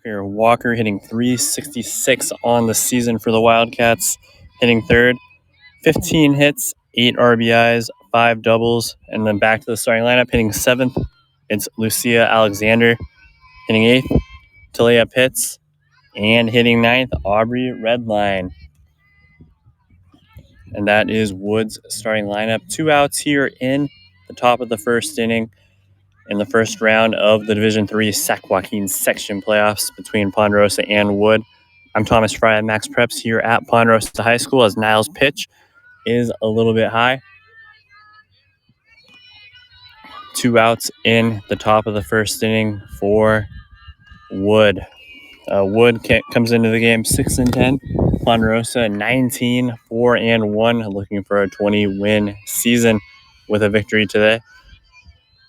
Walker hitting .366 on the season for the Wildcats, hitting third. 15 hits, 8 RBIs, 5 doubles, and then back to the starting lineup, hitting seventh. It's Lucia Alexander, hitting eighth. Talia Pitts, and hitting ninth, Aubrey Redline. And that is Wood's starting lineup. 2 outs here in the top of the first inning in the first round of the Division III Sac Joaquin section playoffs between Ponderosa and Wood. I'm Thomas Frey at Max Preps here at Ponderosa High School as Niles' pitch is a little bit high. 2 outs in the top of the first inning for Wood. Wood comes into the game 6-10. Ponderosa 19, 4-1, looking for a 20-win season with a victory today.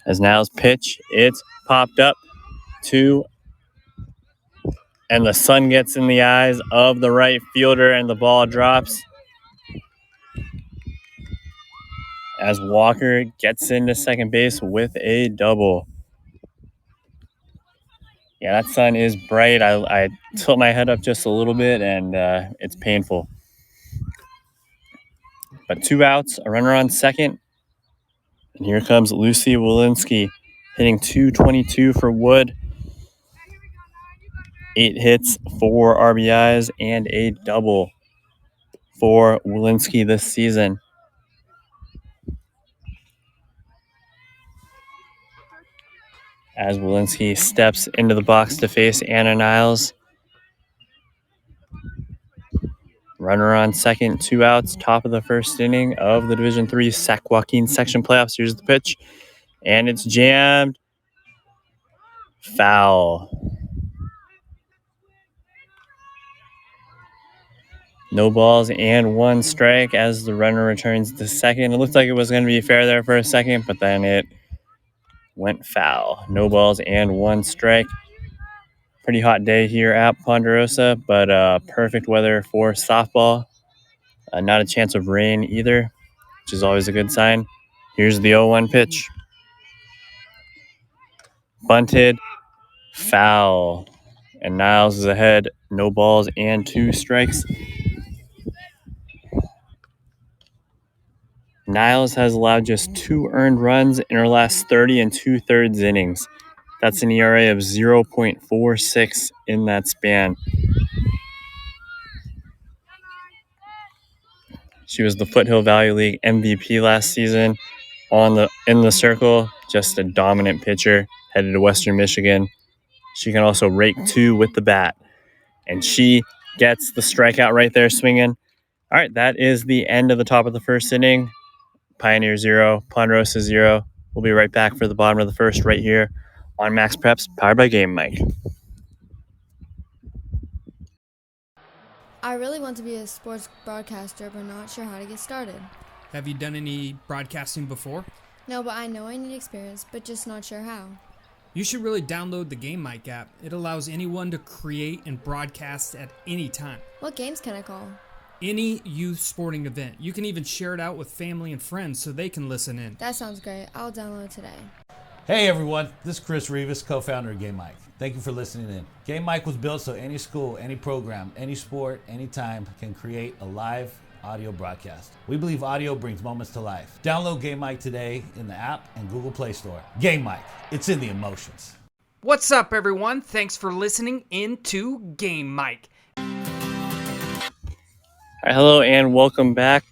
As Niles' pitch, it's popped up and the sun gets in the eyes of the right fielder and the ball drops as Walker gets into second base with a double. Yeah, that sun is bright. I tilt my head up just a little bit and it's painful. But 2 outs, a runner on second. And here comes Lucy Walensky hitting .222 for Wood. 8 hits, 4 RBIs, and a double for Walensky this season. As Walensky steps into the box to face Anna Niles. Runner on second, 2 outs, top of the first inning of the Division III Sac Joaquin section playoffs. Here's the pitch, and it's jammed. Foul. No balls and 1 strike as the runner returns to second. It looked like it was going to be fair there for a second, but then it went foul. No balls and 1 strike. Pretty hot day here at Ponderosa, but perfect weather for softball. Not a chance of rain either, which is always a good sign. Here's the 0-1 pitch. Bunted, foul. And Niles is ahead. No balls and 2 strikes. Niles has allowed just 2 earned runs in her last 30 2/3 innings. That's an ERA of 0.46 in that span. She was the Foothill Valley League MVP last season. In the circle, just a dominant pitcher, headed to Western Michigan. She can also rake 2 with the bat. And she gets the strikeout right there swinging. All right, that is the end of the top of the first inning. Pioneer 0, Ponderosa 0. We'll be right back for the bottom of the first right here on Max Preps, powered by Game Mike. I really want to be a sports broadcaster, but not sure how to get started. Have you done any broadcasting before? No, but I know I need experience, but just not sure how. You should really download the Game Mike app. It allows anyone to create and broadcast at any time. What games can I call? Any youth sporting event. You can even share it out with family and friends so they can listen in. That sounds great. I'll download today. Hey everyone, this is Chris Rivas, co-founder of Game Mike. Thank you for listening in. Game Mike was built so any school, any program, any sport, anytime can create a live audio broadcast. We believe audio brings moments to life. Download Game Mike today in the app and Google Play Store. Game Mike, it's in the emotions. What's up everyone? Thanks for listening in to Game Mike. Hello and welcome back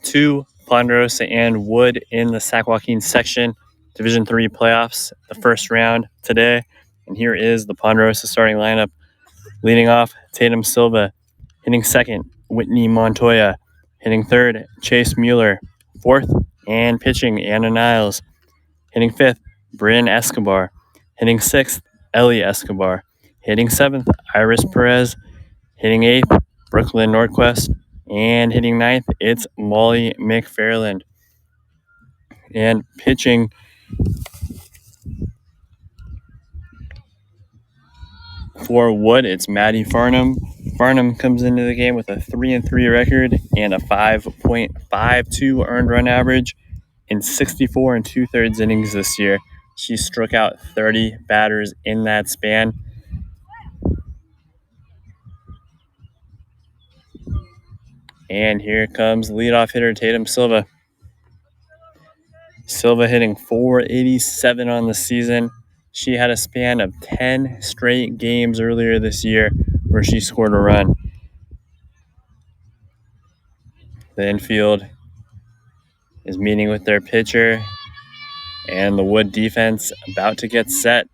to Ponderosa and Wood in the Sac Joaquin section, Division III playoffs, the first round today. And here is the Ponderosa starting lineup. Leading off, Tatum Silva. Hitting second, Whitney Montoya. Hitting third, Chase Mueller. Fourth, and pitching, Anna Niles. Hitting fifth, Bryn Escobar. Hitting sixth, Ellie Escobar. Hitting seventh, Iris Perez. Hitting eighth, Brooklyn Nordquist. And hitting ninth, it's Molly McFarland. And pitching for Wood, it's Maddie Farnham. Farnham comes into the game with a 3-3 record and a 5.52 earned run average in 64 2/3 innings this year. She struck out 30 batters in that span. And here comes leadoff hitter Tatum Silva. Silva hitting .487 on the season. She had a span of 10 straight games earlier this year where she scored a run. The infield is meeting with their pitcher, and the Wood defense about to get set.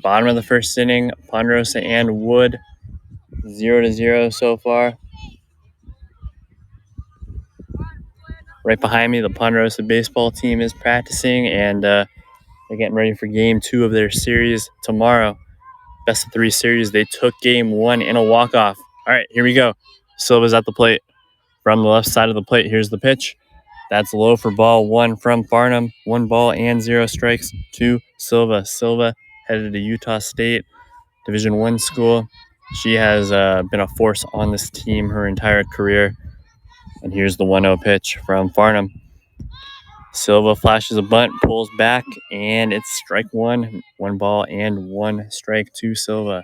Bottom of the first inning, Ponderosa and Wood 0-0 so far. Right behind me, the Ponderosa baseball team is practicing, and they're getting ready for game 2 of their series tomorrow. Best of 3 series. They took game 1 in a walk-off. All right, here we go. Silva's at the plate. From the left side of the plate, here's the pitch. That's low for ball 1 from Farnham. 1 ball and 0 strikes to Silva. Silva headed to Utah State Division I school. She has been a force on this team her entire career. And here's the 1-0 pitch from Farnham. Silva flashes a bunt, pulls back, and it's strike 1. 1 ball and 1 strike to Silva.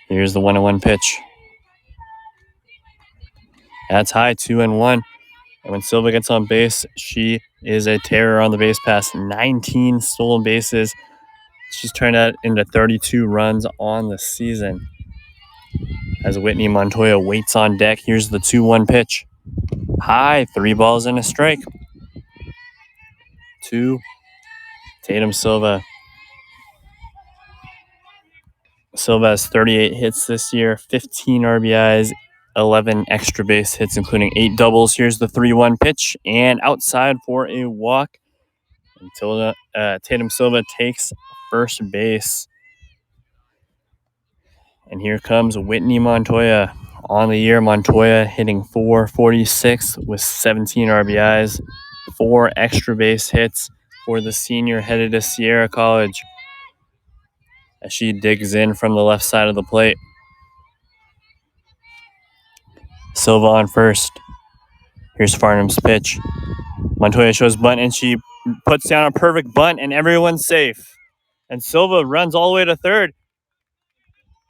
Here's the 1-1 pitch. That's high, 2-1. And when Silva gets on base, she is a terror on the base pass. 19 stolen bases. She's turned that into 32 runs on the season. As Whitney Montoya waits on deck, here's the 2-1 pitch. High, 3 balls and a strike. To Tatum Silva. Silva has 38 hits this year, 15 RBIs, 11 extra base hits, including 8 doubles. Here's the 3-1 pitch, and outside for a walk. Until Tatum Silva takes first base. And here comes Whitney Montoya. On the year, Montoya hitting .446 with 17 RBIs, 4 extra base hits for the senior headed to Sierra College. As she digs in from the left side of the plate. Silva on first. Here's Farnham's pitch. Montoya shows bunt, and she puts down a perfect bunt, and everyone's safe. And Silva runs all the way to third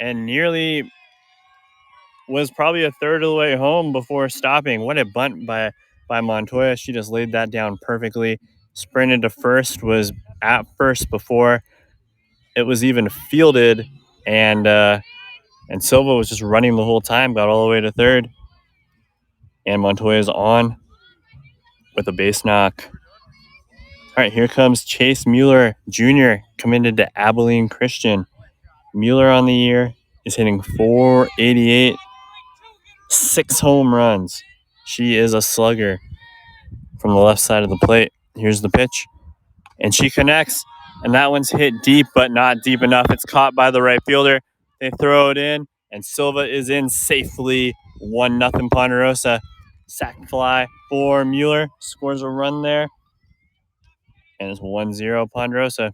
and nearly was probably a third of the way home before stopping. What a bunt by Montoya. She just laid that down perfectly. Sprinted to first, was at first before it was even fielded, and Silva was just running the whole time, got all the way to third. And Montoya's on with a base knock. All right, here comes Chase Mueller Jr., committed to Abilene Christian. Mueller on the year is hitting .488, 6 home runs. She is a slugger from the left side of the plate. Here's the pitch, and she connects, and that one's hit deep, but not deep enough. It's caught by the right fielder. They throw it in, and Silva is in safely. 1-0 Ponderosa. Sac fly for Mueller. Scores a run there. And it's 1-0 Ponderosa.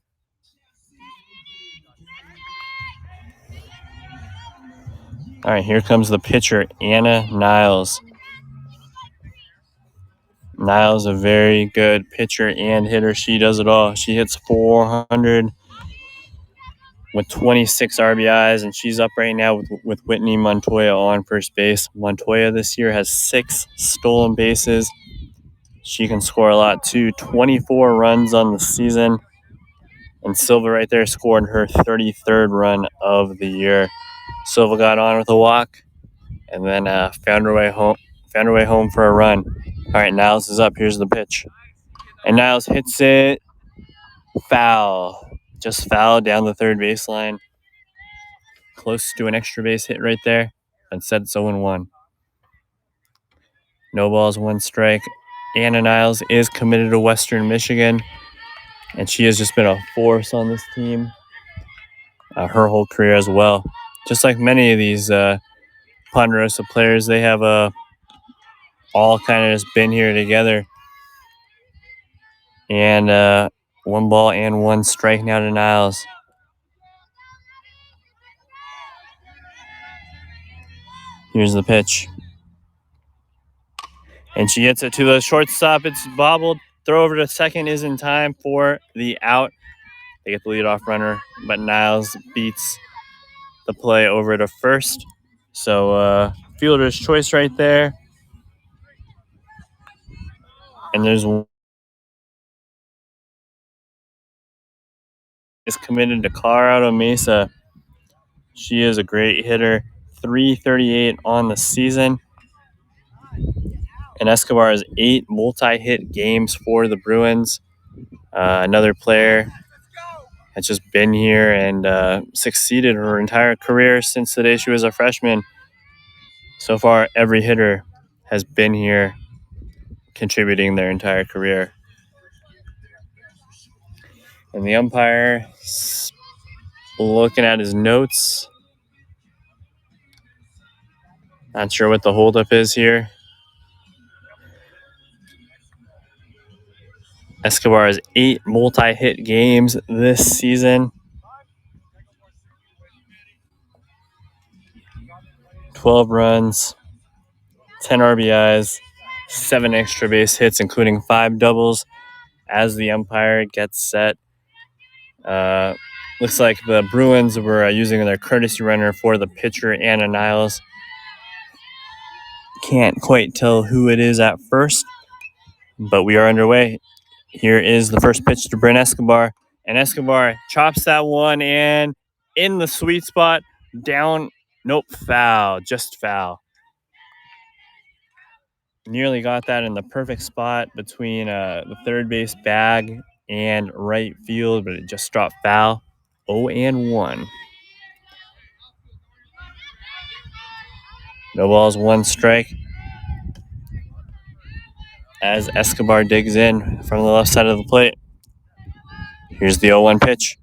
All right, here comes the pitcher, Anna Niles. Niles, a very good pitcher and hitter. She does it all. She hits .400 with 26 RBIs, and she's up right now with Whitney Montoya on first base. Montoya this year has 6 stolen bases. She can score a lot too. 24 runs on the season. And Silva right there scored her 33rd run of the year. Silva got on with a walk, and then found her way home for a run. All right, Niles is up. Here's the pitch. And Niles hits it foul. Just foul down the third baseline. Close to an extra base hit right there. Instead, it's 0-1. No balls, 1 strike. Anna Niles is committed to Western Michigan, and she has just been a force on this team her whole career as well. Just like many of these Ponderosa players, they have all kind of just been here together. And 1 ball and 1 strike now to Niles. Here's the pitch. And she hits it to the shortstop. It's bobbled. Throw over to second is in time for the out. They get the leadoff runner, but Niles beats the play over to first. So fielder's choice right there. And there's is committed to Colorado Mesa. She is a great hitter. 338 on the season. And Escobar has 8 multi-hit games for the Bruins. Another player has just been here and succeeded her entire career since the day she was a freshman. So far, every hitter has been here contributing their entire career. And the umpire looking at his notes. Not sure what the holdup is here. Escobar has 8 multi-hit games this season. 12 runs, 10 RBIs, 7 extra base hits, including 5 doubles. As the umpire gets set, looks like the Bruins were using their courtesy runner for the pitcher, Anna Niles. Can't quite tell who it is at first, but we are underway. Here is the first pitch to Brent Escobar, and Escobar chops that one and in the sweet spot, down, nope, foul, just foul. Nearly got that in the perfect spot between the third base bag and right field, but it just dropped foul. 0-1. No balls, 1 strike. As Escobar digs in from the left side of the plate. Here's the 0-1 pitch.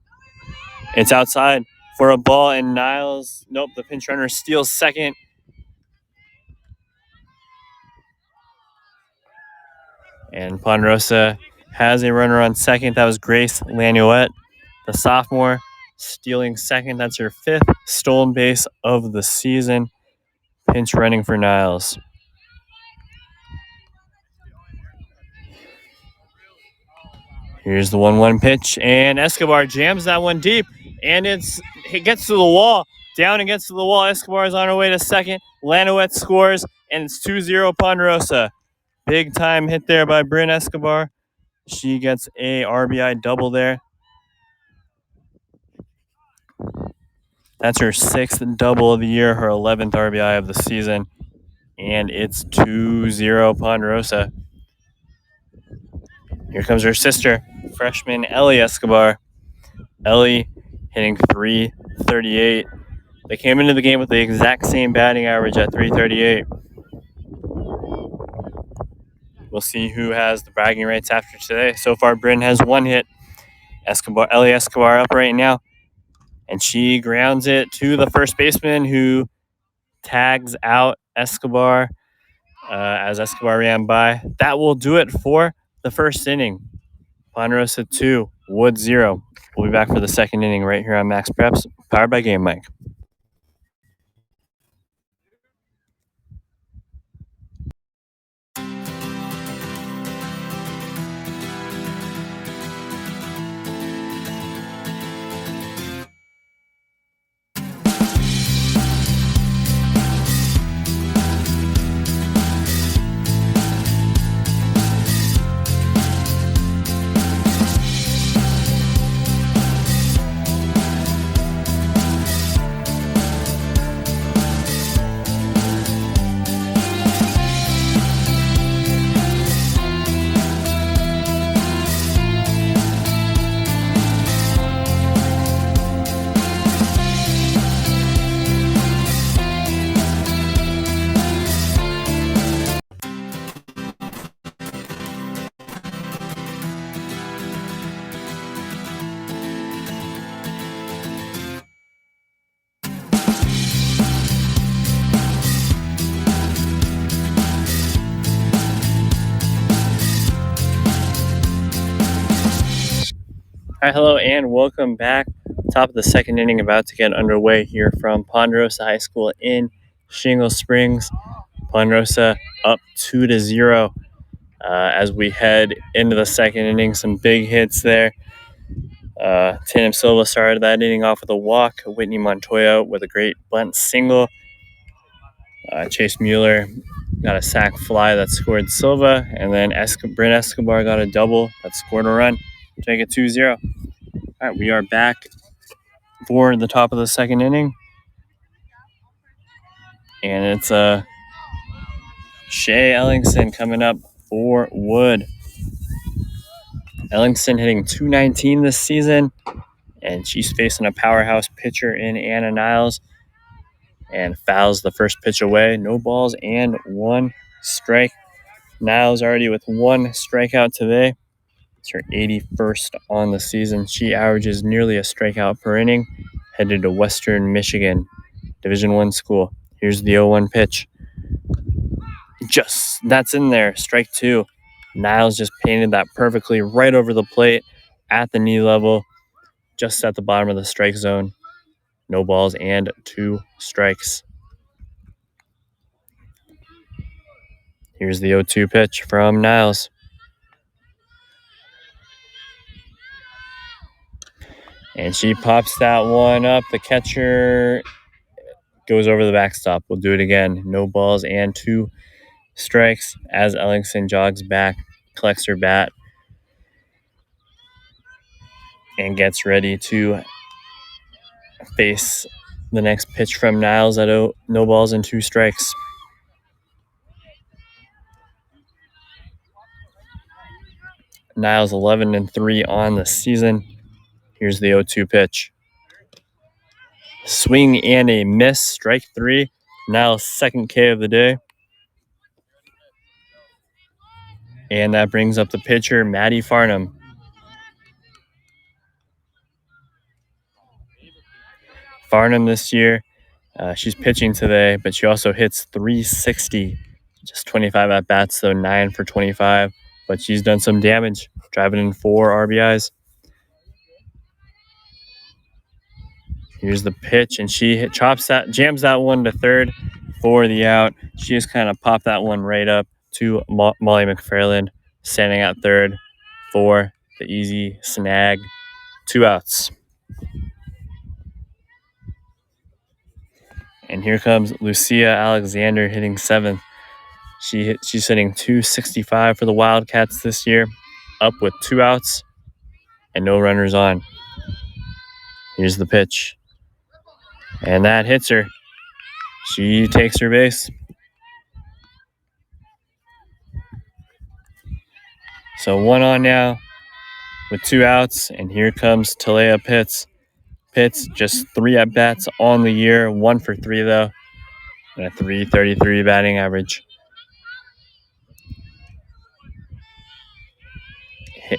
It's outside for a ball, and Niles, nope, the pinch runner steals second. And Ponderosa has a runner on second. That was Grace Lanuette, the sophomore, stealing second. That's her 5th stolen base of the season. Pinch running for Niles. Here's the 1-1 pitch, and Escobar jams that one deep, and it gets to the wall. Down against the wall. Escobar is on her way to second. Lanuette scores, and it's 2-0 Ponderosa. Big time hit there by Bryn Escobar. She gets a RBI double there. That's her 6th double of the year, her 11th RBI of the season. And it's 2-0 Ponderosa. Here comes her sister, freshman Ellie Escobar. Ellie hitting 338. They came into the game with the exact same batting average at 338. We'll see who has the bragging rights after today. So far, Bryn has 1 hit. Ellie Escobar up right now. And she grounds it to the first baseman, who tags out Escobar as Escobar ran by. That will do it for the first inning. Ponderosa 2, Wood 0. We'll be back for the second inning right here on Max Preps, powered by Game Mike. All right, hello and welcome back. Top of the second inning about to get underway here from Ponderosa High School in Shingle Springs. Ponderosa up 2-0 as we head into the second inning. Some big hits there. Tatum Silva started that inning off with a walk. Whitney Montoya with a great bunt single. Chase Mueller got a sac fly that scored Silva, and then Brent Escobar got a double that scored a run to make it 2-0. All right, we are back for the top of the second inning, and it's Shea Ellingson coming up for Wood. Ellingson hitting .219 this season, and she's facing a powerhouse pitcher in Anna Niles, and fouls the first pitch away. No balls and 1 strike. Niles already with 1 strikeout today. It's her 81st on the season. She averages nearly a strikeout per inning. Headed to Western Michigan, Division I school. Here's the 0-1 pitch. That's in there. Strike 2. Niles just painted that perfectly right over the plate at the knee level, just at the bottom of the strike zone. No balls and 2 strikes. Here's the 0-2 pitch from Niles. And she pops that one up. The catcher goes over the backstop. We'll do it again. No balls and 2 strikes as Ellingson jogs back, collects her bat, and gets ready to face the next pitch from Niles at no balls and 2 strikes. Niles 11-3 on the season. Here's the 0-2 pitch. Swing and a miss. Strike 3. Niles' second K of the day. And that brings up the pitcher, Maddie Farnham. Farnham this year, she's pitching today, but she also hits .360. Just 25 at-bats, so 9 for 25. But she's done some damage, driving in 4 RBIs. Here's the pitch, and she jams that one to third for the out. She just kind of popped that one right up to Molly McFarland, standing at third for the easy snag. 2 outs. And here comes Lucia Alexander hitting 7th. She's hitting .265 for the Wildcats this year, up with 2 outs and no runners on. Here's the pitch. And that hits her. She takes her base. So 1 on now with 2 outs, and here comes Talea Pitts. Pitts just 3 at-bats on the year, 1 for 3 though, and a .333 batting average.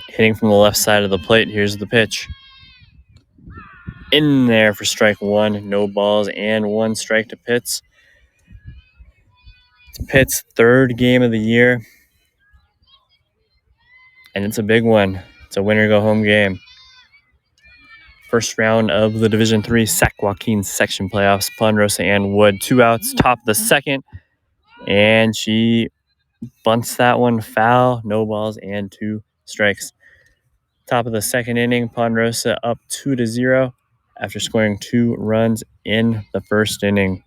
Hitting from the left side of the plate. Here's the pitch. In there for strike 1. No balls and 1 strike to Pitts. It's Pitts' 3rd game of the year, and it's a big one. It's a winner-go-home game. First round of the Division III Sac Joaquin section playoffs. Ponderosa and Wood. 2 outs, top of the second, and she bunts that one foul. No balls and 2 strikes. Top of the second inning, Ponderosa up 2-0 after scoring 2 runs in the first inning.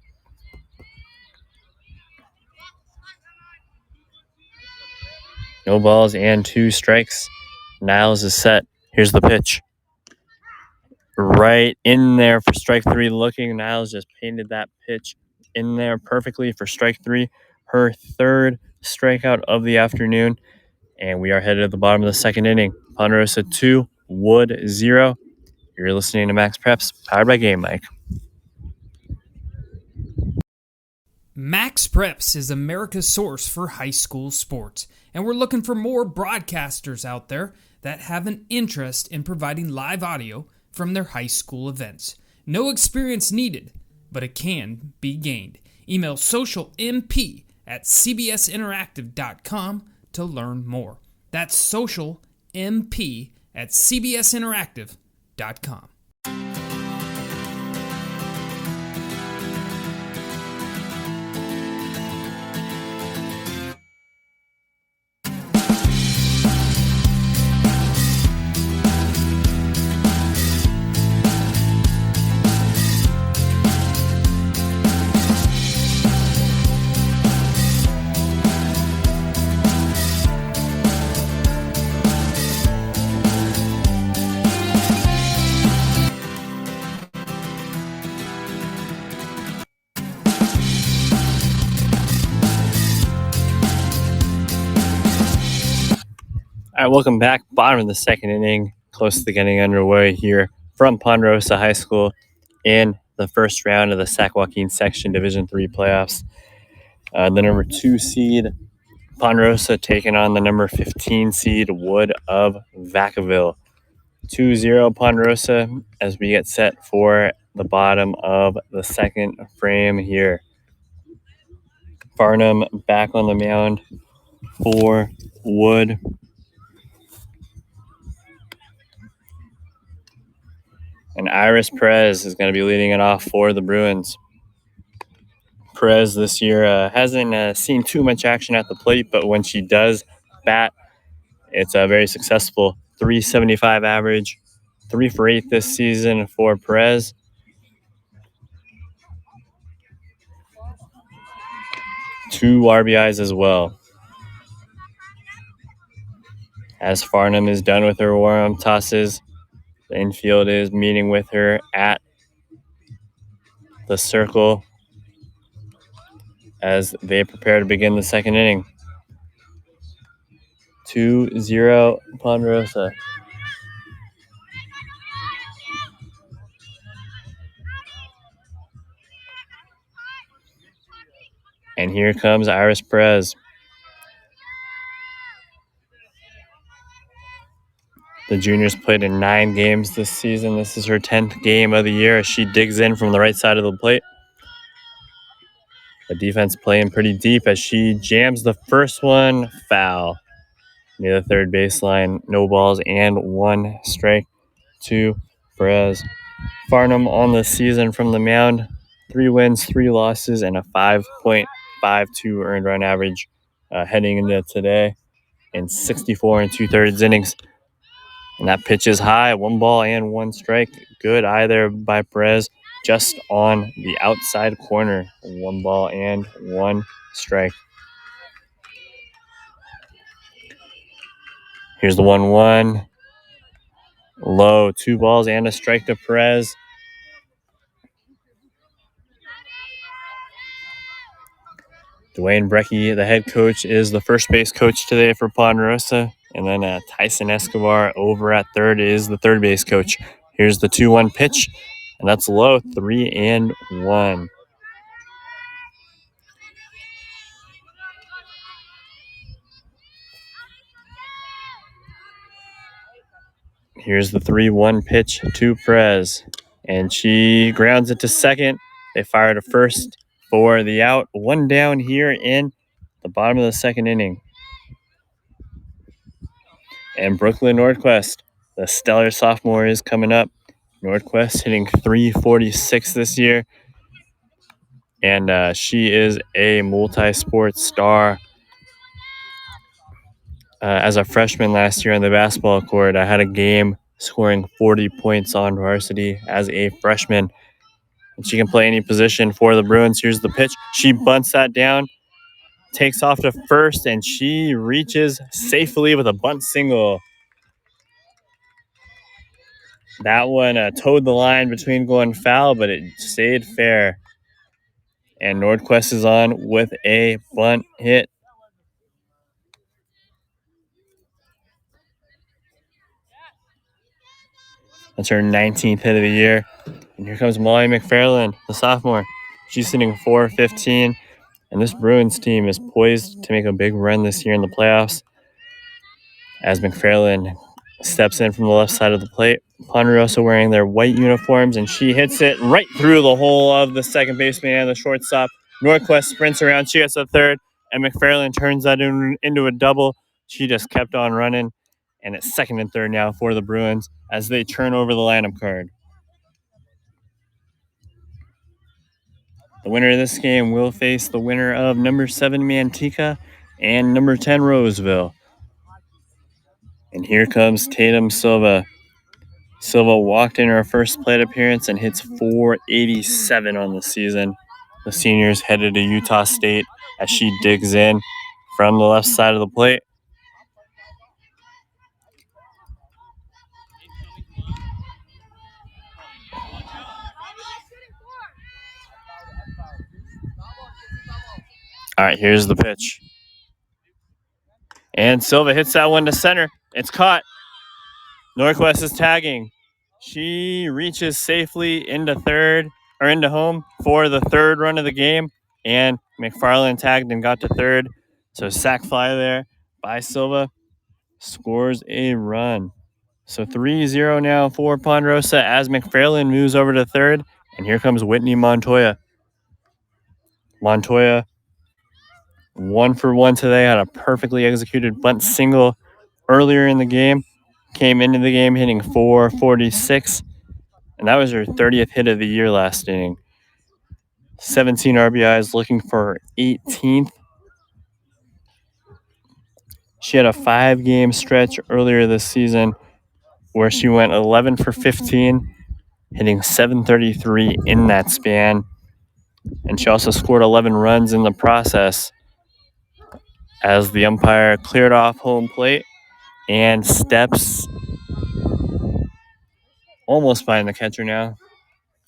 No balls and 2 strikes. Niles is set. Here's the pitch. Right in there for strike 3 looking. Niles just painted that pitch in there perfectly for strike 3. Her 3rd strikeout of the afternoon. And we are headed to the bottom of the second inning. Ponderosa 2, Wood 0. You're listening to Max Preps, powered by Game Mike. Max Preps is America's source for high school sports, and we're looking for more broadcasters out there that have an interest in providing live audio from their high school events. No experience needed, but it can be gained. Email socialmp@cbsinteractive.com to learn more. That's socialmp@cbsinteractive.com. All right, welcome back. Bottom of the second inning, close to getting underway here from Ponderosa High School in the first round of the Sac Joaquin Section Division III playoffs. The number 2 seed, Ponderosa, taking on the number 15 seed, Wood of Vacaville. 2-0 Ponderosa as we get set for the bottom of the second frame here. Farnham back on the mound for Wood. And Iris Perez is going to be leading it off for the Bruins. Perez this year hasn't seen too much action at the plate, but when she does bat, it's very successful. 375 average, 3 for 8 this season for Perez. Two RBIs as well. As Farnham is done with her warm tosses, the infield is meeting with her at the circle as they prepare to begin the second inning. 2-0 Ponderosa. And here comes Iris Perez. The juniors played in 9 games this season. This is her 10th game of the year as she digs in from the right side of the plate. The defense playing pretty deep as she jams the first one foul near the third baseline. No balls and 1 strike to Perez. Farnham on the season from the mound. 3 wins, 3 losses, and a 5.52 earned run average heading into today in 64 2/3 innings. And that pitch is high, 1 ball and 1 strike. Good eye there by Perez, just on the outside corner. 1 ball and 1 strike. Here's the 1-1. Low, 2 balls and a strike to Perez. Dwayne Brecky, the head coach, is the first base coach today for Ponderosa. And then Tyson Escobar over at third is the third base coach. Here's the 2-1 pitch, and that's low, 3-1. Here's the 3-1 pitch to Perez, and she grounds it to second. They fire to first for the out. 1 down here in the bottom of the second inning. And Brooklyn Nordquist, the stellar sophomore, is coming up. Nordquist hitting .346 this year. And she is a multi-sport star. As a freshman last year on the basketball court, I had a game scoring 40 points on varsity as a freshman. And she can play any position for the Bruins. Here's the pitch. She bunts that down, takes off to first, and she reaches safely with a bunt single. That one towed the line between going foul, but it stayed fair. And Nordquist is on with a bunt hit. That's her 19th hit of the year. And here comes Molly McFarland, the sophomore. She's hitting .415. And this Bruins team is poised to make a big run this year in the playoffs as McFarland steps in from the left side of the plate. Ponderosa wearing their white uniforms, and she hits it right through the hole of the second baseman and the shortstop. Nordquist sprints around. She gets a third, and McFarland turns that into a double. She just kept on running, and it's second and third now for the Bruins as they turn over the lineup card. The winner of this game will face the winner of number 7 Manteca and number 10 Roseville. And here comes Tatum Silva. Silva walked in her first plate appearance and hits .487 on the season. The senior's headed to Utah State as she digs in from the left side of the plate. All right, here's the pitch. And Silva hits that one to center. It's caught. Norquist is tagging. She reaches safely into home for the third run of the game. And McFarland tagged and got to third. So sack fly there by Silva. Scores a run. So 3-0 now for Ponderosa as McFarland moves over to third. And here comes Whitney Montoya. Montoya, 1 for 1 today, had a perfectly executed bunt single earlier in the game. Came into the game hitting .446, and that was her 30th hit of the year last inning. 17 RBIs, looking for her 18th. She had a 5-game stretch earlier this season where she went 11 for 15, hitting .733 in that span. And she also scored 11 runs in the process as the umpire cleared off home plate and steps almost behind the catcher now.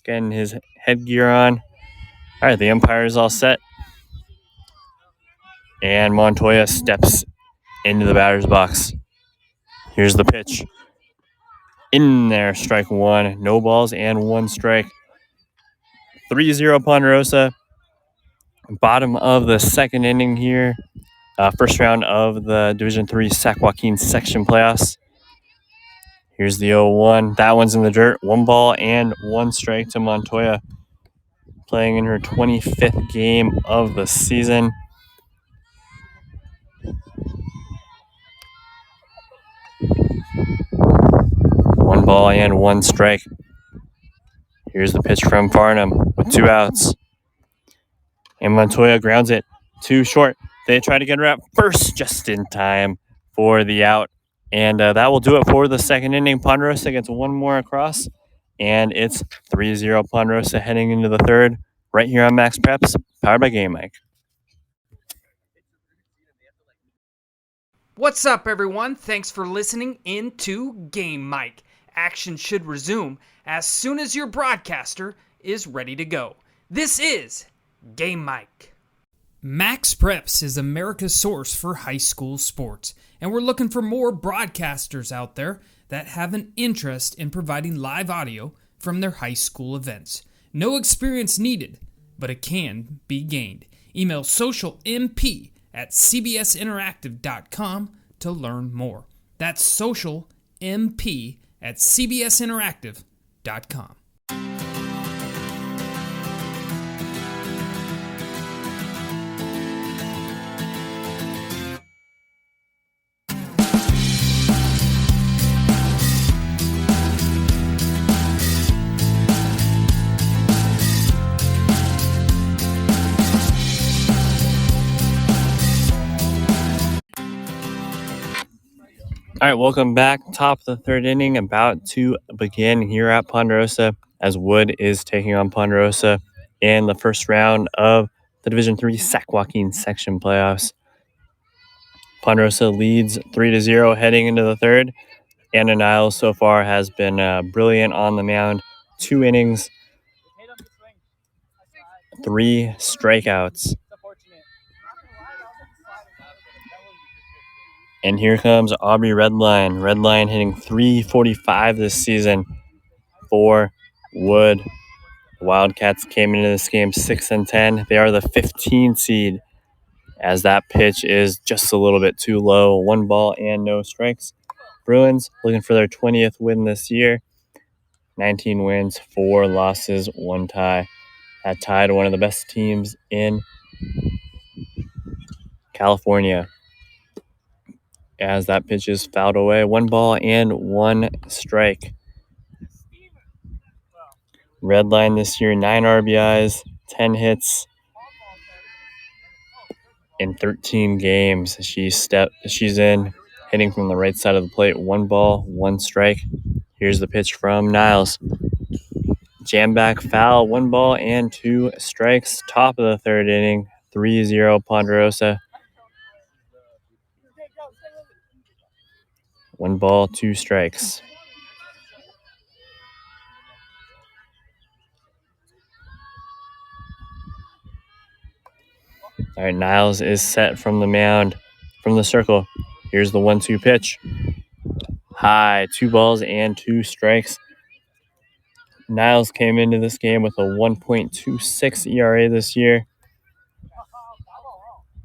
Getting his headgear on. All right, the umpire is all set. And Montoya steps into the batter's box. Here's the pitch. In there, strike one. No balls and 1 strike. 3-0 Ponderosa. Bottom of the second inning here. First round of the Division III Sac Joaquin section playoffs. Here's the 0-1. That one's in the dirt. 1 ball and 1 strike to Montoya. Playing in her 25th game of the season. One ball and 1 strike. Here's the pitch from Farnham with 2 outs. And Montoya grounds it too short. They try to get her at first just in time for the out. And that will do it for the second inning. Ponderosa gets 1 more across. And it's 3-0 Ponderosa heading into the third. Right here on Max Preps, powered by Game Mike. What's up, everyone? Thanks for listening in to Game Mike. Action should resume as soon as your broadcaster is ready to go. This is Game Mike. Max Preps is America's source for high school sports, and we're looking for more broadcasters out there that have an interest in providing live audio from their high school events. No experience needed, but it can be gained. Email socialmp@cbsinteractive.com to learn more. That's socialmp@cbsinteractive.com. All right, welcome back. Top of the third inning, about to begin here at Ponderosa as Wood is taking on Ponderosa in the first round of the Division III Sac Joaquin section playoffs. Ponderosa leads 3-0 heading into the third. Anna Niles so far has been brilliant on the mound. 2 innings, 3 strikeouts. And here comes Aubrey Redline. Redline hitting .345 this season for Wood. The Wildcats came into this game 6-10. They are the 15 seed as that pitch is just a little bit too low. 1 ball and no strikes. Bruins looking for their 20th win this year. 19 wins, 4 losses, 1 tie. That tied one of the best teams in California. As that pitch is fouled away. 1 ball and 1 strike. Redline this year, 9 RBIs, 10 hits in 13 games. She's in, hitting from the right side of the plate. 1 ball, 1 strike. Here's the pitch from Niles. Jam back foul, 1 ball and 2 strikes. Top of the third inning, 3-0 Ponderosa. 1 ball, 2 strikes. All right, Niles is set from the mound, from the circle. Here's the 1-2 pitch. high. 2 balls and 2 strikes. Niles came into this game with a 1.26 ERA this year.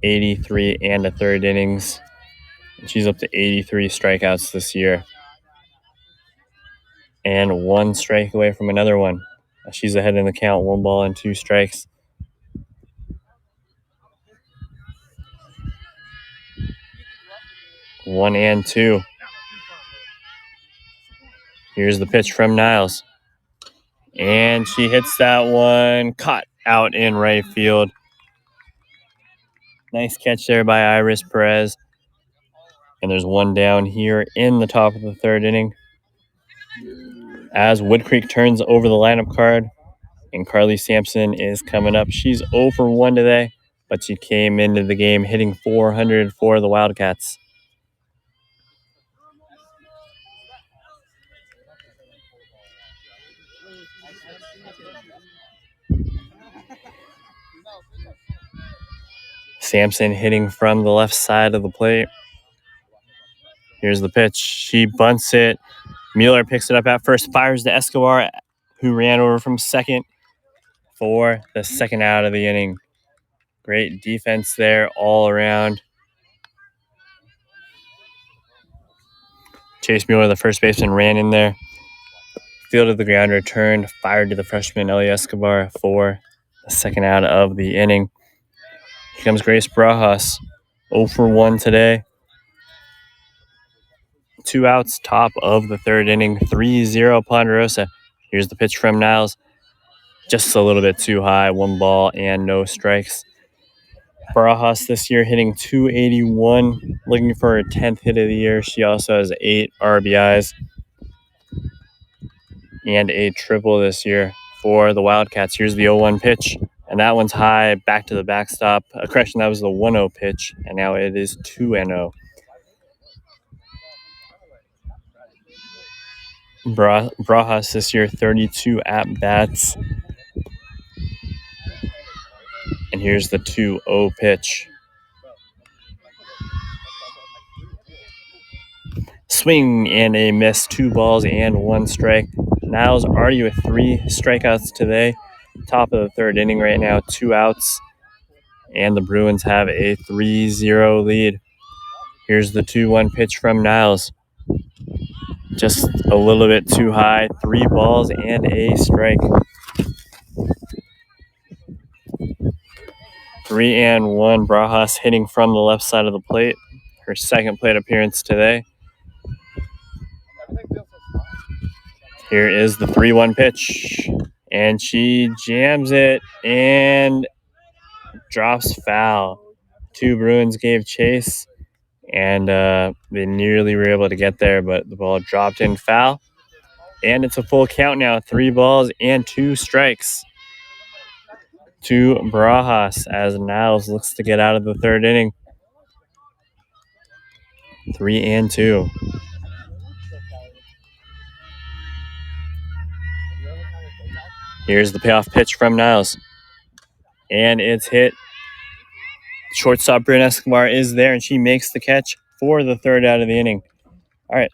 83 and a third innings. She's up to 83 strikeouts this year. And 1 strike away from another one. She's ahead in the count, 1 ball and 2 strikes. One and 2. Here's the pitch from Niles. And she hits that one, caught out in right field. Nice catch there by Iris Perez. And there's one down here in the top of the third inning. As Wood Creek turns over the lineup card, and Carly Sampson is coming up. She's 0 for 1 today, but she came into the game hitting 400 for the Wildcats. Sampson hitting from the left side of the plate. Here's the pitch. She bunts it. Mueller picks it up at first, fires to Escobar, who ran over from second for the second out of the inning. Great defense there all around. Chase Mueller, the first baseman, ran in there. Fielded the grounder, turned, fired to the freshman Ellie Escobar for the second out of the inning. Here comes Grace Brajas, 0 for 1 today. 2 outs, top of the third inning, 3-0 Ponderosa. Here's the pitch from Niles. Just a little bit too high, 1 ball and no strikes. Brajas this year hitting .281, looking for her 10th hit of the year. She also has 8 RBIs and a triple this year for the Wildcats. Here's the 0-1 pitch, and that one's high, back to the backstop. A correction, that was the 1-0 pitch, and now it is 2-0. Brajas this year, 32 at-bats. And here's the 2-0 pitch. Swing and a miss, 2 balls and 1 strike. Niles already with 3 strikeouts today. Top of the third inning right now, 2 outs. And the Bruins have a 3-0 lead. Here's the 2-1 pitch from Niles. Just a little bit too high, 3 balls and a strike. 3-1, Brajas hitting from the left side of the plate. Her second plate appearance today. Here is the 3-1 pitch. And she jams it and drops foul. 2 Bruins gave chase, and they nearly were able to get there, but the ball dropped in foul. And it's a full count now, 3 balls and 2 strikes to Brajas as Niles looks to get out of the third inning. 3-2. Here's the payoff pitch from Niles. And it's hit. Shortstop Bryn Escobar is there, and she makes the catch for the third out of the inning. All right,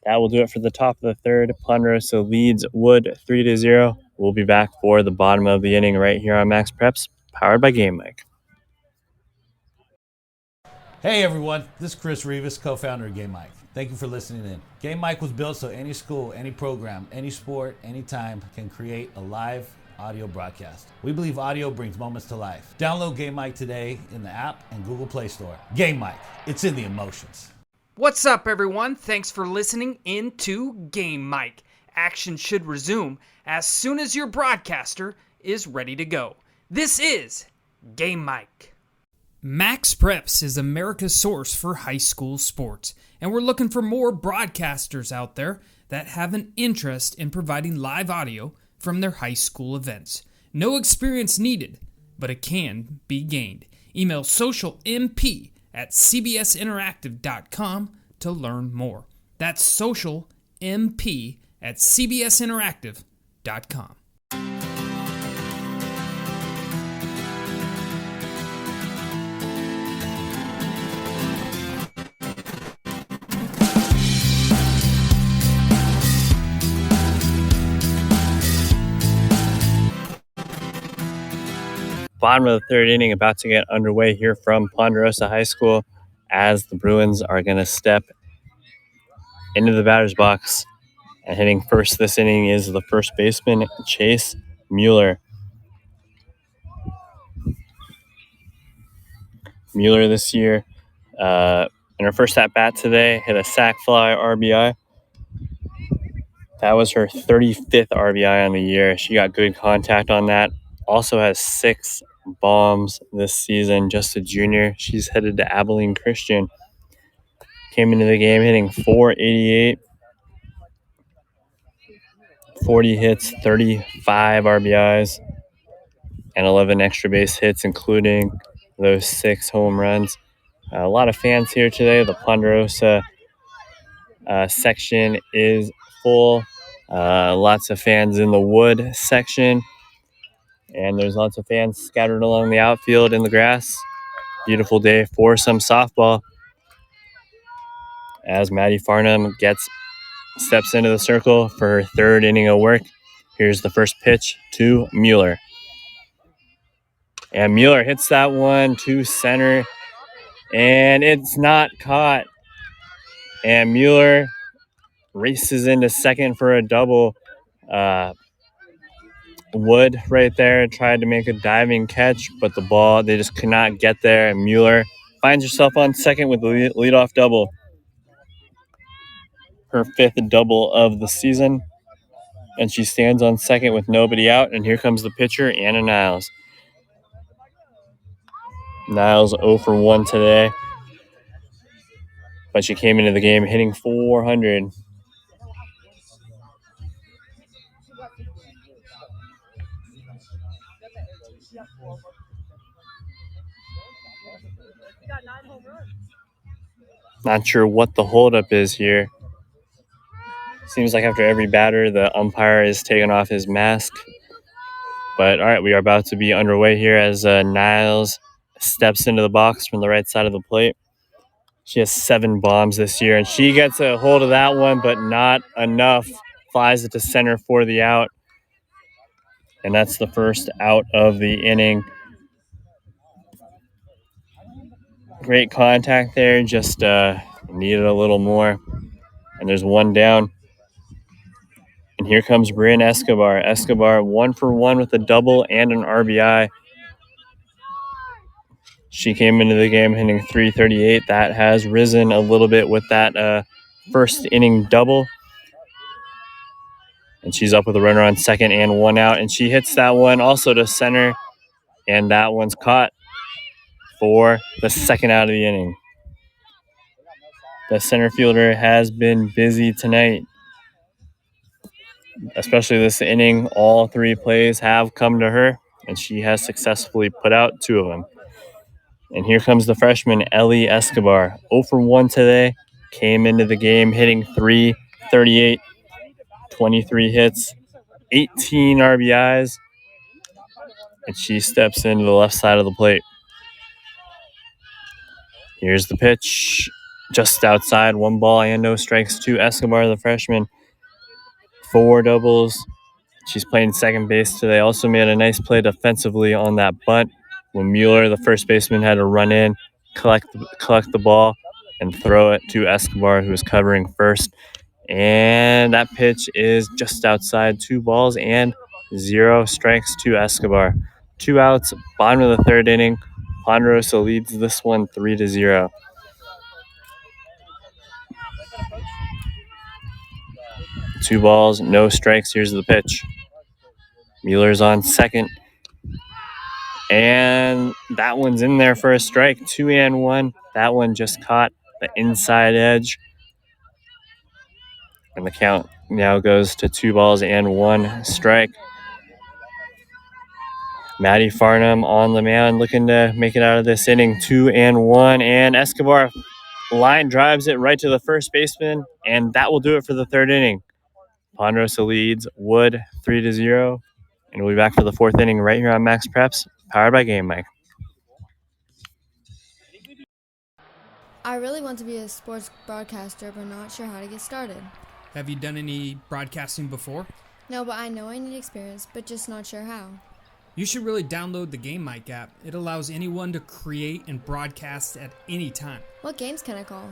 that will do it for the top of the third. Ponderosa leads Wood 3-0. We'll be back for the bottom of the inning right here on Max Preps, powered by Game Mike. Hey everyone, this is Chris Rivas, co-founder of Game Mike. Thank you for listening in. Game Mike was built so any school, any program, any sport, anytime can create a live audio broadcast. We believe audio brings moments to life. Download Game Mike today in the app and Google Play Store. Game Mike, it's in the emotions. What's up, everyone? Thanks for listening in to Game Mike. Action should resume as soon as your broadcaster is ready to go. This is Game Mike. Max Preps is America's source for high school sports, and we're looking for more broadcasters out there that have an interest in providing live audio from their high school events. No experience needed, but it can be gained. Email socialmp@cbsinteractive.com to learn more. That's socialmp@cbsinteractive.com. bottom of the third inning about to get underway here from Ponderosa High School as the Bruins are going to step into the batter's box. And hitting first this inning is the first baseman, Chase Mueller. Mueller this year, in her first at-bat today, hit a sac fly RBI. That was her 35th RBI on the year. She got good contact on that. Also has 6 bombs this season, just a junior. She's headed to Abilene Christian. Came into the game hitting .488, 40 hits, 35 RBIs, and 11 extra base hits, including those 6 home runs. A lot of fans here today. The Ponderosa section is full. Lots of fans in the wood section. And there's lots of fans scattered along the outfield in the grass. Beautiful day for some softball. As Maddie Farnham steps into the circle for her third inning of work. Here's the first pitch to Mueller. And Mueller hits that one to center. And it's not caught. And Mueller races into second for a double. Wood right there tried to make a diving catch, but the ball, they just could not get there. And Mueller finds herself on second with the leadoff double. Her 5th double of the season. And she stands on second with nobody out. And here comes the pitcher, Anna Niles. Niles 0 for 1 today. But she came into the game hitting .400. Not sure what the holdup is here. Seems like after every batter, the umpire is taking off his mask. But all right, we are about to be underway here as Niles steps into the box from the right side of the plate. She has 7 bombs this year, and she gets a hold of that one, but not enough. Flies it to center for the out. And that's the first out of the inning. Great contact there, just needed a little more. And there's one down. And here comes Bryn Escobar. Escobar 1 for 1 with a double and an RBI. She came into the game hitting .338. That has risen a little bit with that first inning double. And she's up with a runner on second and 1 out. And she hits that one also to center. And that one's caught for the second out of the inning. The center fielder has been busy tonight. Especially this inning, all 3 plays have come to her, and she has successfully put out 2 of them. And here comes the freshman, Ellie Escobar. 0 for 1 today. Came into the game hitting .338, 23 hits, 18 RBIs, and she steps into the left side of the plate. Here's the pitch. Just outside, 1 ball and no strikes to Escobar, the freshman. 4 doubles. She's playing second base today. Also made a nice play defensively on that bunt when Mueller, the first baseman, had to run in, collect the ball, and throw it to Escobar, who was covering first. And that pitch is just outside. 2 balls and 0 strikes to Escobar. 2 outs, bottom of the third inning. Ponderosa leads this one 3-0. Two balls, no strikes. Here's the pitch. Mueller's on second. And that one's in there for a strike. 2-1. That one just caught the inside edge. And the count now goes to 2 balls and 1 strike. Maddie Farnham on the mound looking to make it out of this inning. 2-1. And Escobar line drives it right to the first baseman. And that will do it for the third inning. Ponderosa leads Wood 3-0. And we'll be back for the fourth inning right here on Max Preps, powered by Game Mike. I really want to be a sports broadcaster, but not sure how to get started. Have you done any broadcasting before? No, but I know I need experience, but just not sure how. You should really download the Game Mic app. It allows anyone to create and broadcast at any time. What games can I call?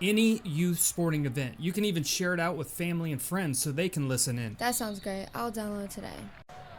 Any youth sporting event. You can even share it out with family and friends so they can listen in. That sounds great. I'll download it today.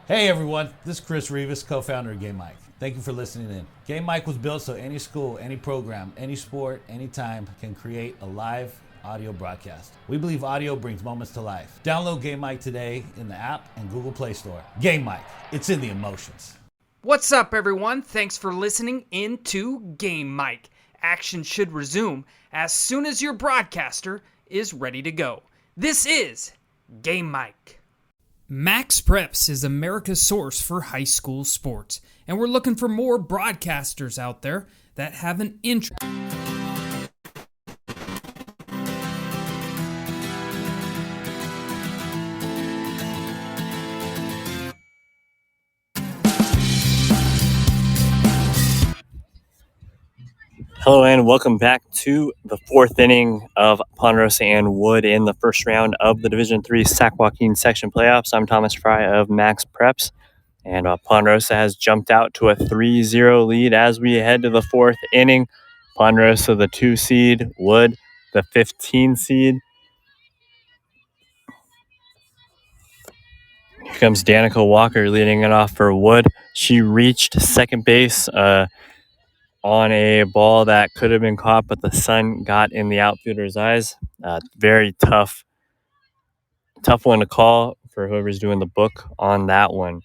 Hey everyone, this is Chris Rivas, co-founder of Game Mike. Thank you for listening in. Game Mike was built so any school, any program, any sport, anytime can create a live audio broadcast. We believe audio brings moments to life. Download Game Mike today in the app and Google Play Store. Game Mike, it's in the emotions. What's up, everyone? Thanks for listening in to Game Mike. Action should resume as soon as your broadcaster is ready to go. This is Game Mike. Max Preps is America's source for high school sports, and we're looking for more broadcasters out there that have an interest. Hello and welcome back to the fourth inning of Ponderosa and Wood in the first round of the Division III Sac-Joaquin section playoffs. I'm Thomas Frey of Max Preps, and Ponderosa has jumped out to a 3-0 lead as we head to the fourth inning. Ponderosa, the 2 seed, Wood, the 15 seed. Here comes Danica Walker leading it off for Wood. She reached second base on a ball that could have been caught, but the sun got in the outfielder's eyes. Very tough one to call for whoever's doing the book on that one.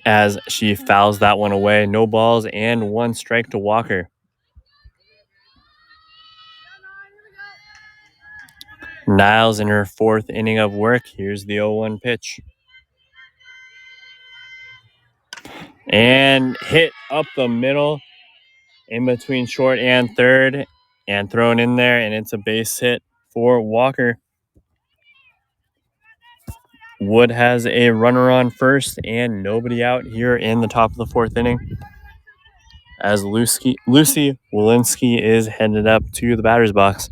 As she fouls that one away. No balls and 1 strike to Walker. Niles in her 4th inning of work. Here's the 0-1 pitch. And hit up the middle in between short and third and thrown in there, and it's a base hit for Walker. Wood has a runner on first and nobody out here in the top of the 4th inning as Lucy Walensky is headed up to the batter's box.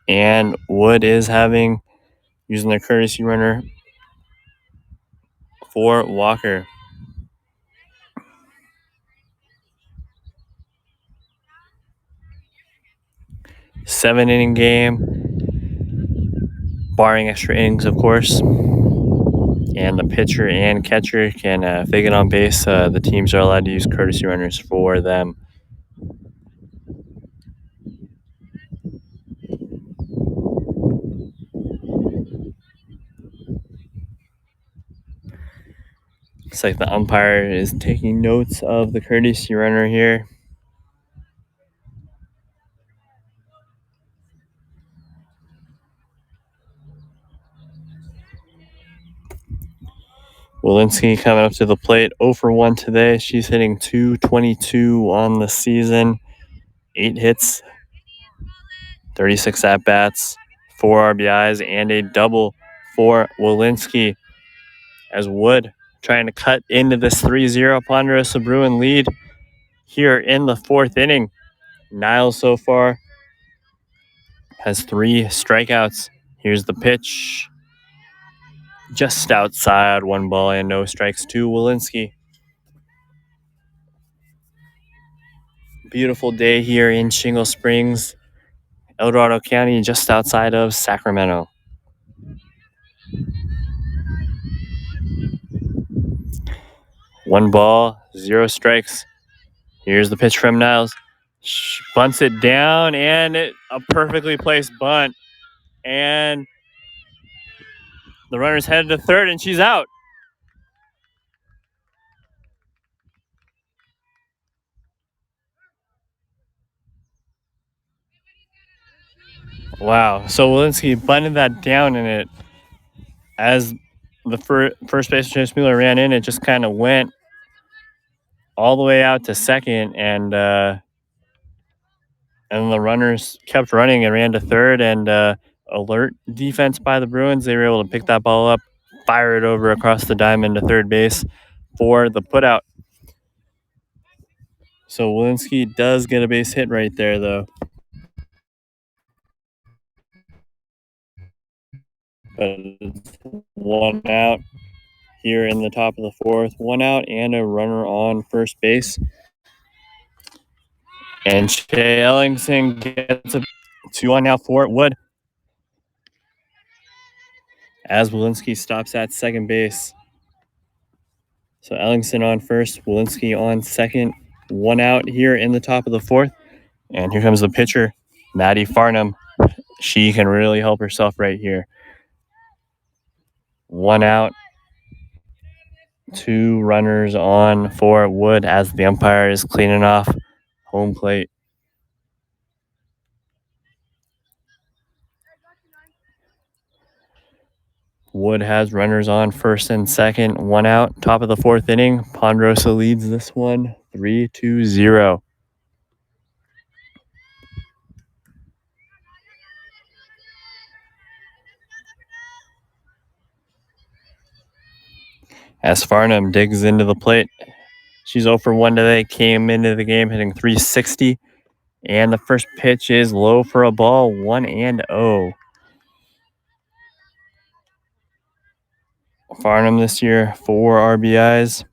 And Wood is using their courtesy runner for Walker. Seven-inning game, barring extra innings, of course. And the pitcher and catcher can, if they get on base, the teams are allowed to use courtesy runners for them. Looks like the umpire is taking notes of the courtesy runner here. Walensky coming up to the plate, 0 for 1 today. She's hitting .222 on the season, 8 hits, 36 at-bats, 4 RBIs, and a double for Walensky. As Wood trying to cut into this 3-0 Ponderosa Bruin lead here in the 4th inning. Niles so far has 3 strikeouts. Here's the pitch. Just outside, 1 ball and no strikes to Walensky. Beautiful day here in Shingle Springs, El Dorado County, just outside of Sacramento. One ball, 0 strikes. Here's the pitch from Niles. Bunts it down, and a perfectly placed bunt. And the runner's headed to third, and she's out. Wow. So Walensky bunted that down, and it, as the first baseman Chase Mueller ran in, it just kind of went all the way out to second, and the runners kept running and ran to third, and alert defense by the Bruins. They were able to pick that ball up, fire it over across the diamond to third base for the putout. So Walensky does get a base hit right there, though. But it's 1 out. here in the top of the fourth. 1 out and a runner on first base. And Shea Ellingson gets a 2-1 now for Wood. As Walensky stops at second base. So Ellingson on first, Walensky on second. 1 out here in the top of the fourth. And here comes the pitcher, Maddie Farnham. She can really help herself right here. 1 out. 2 runners on for Wood as the umpire is cleaning off home plate. Wood has runners on first and second. 1 out. Top of the fourth inning. Ponderosa leads this one 3-0. As Farnham digs into the plate. She's 0 for 1 today. Came into the game hitting .360. And the first pitch is low for a ball. 1-0. Farnham this year, 4 RBIs.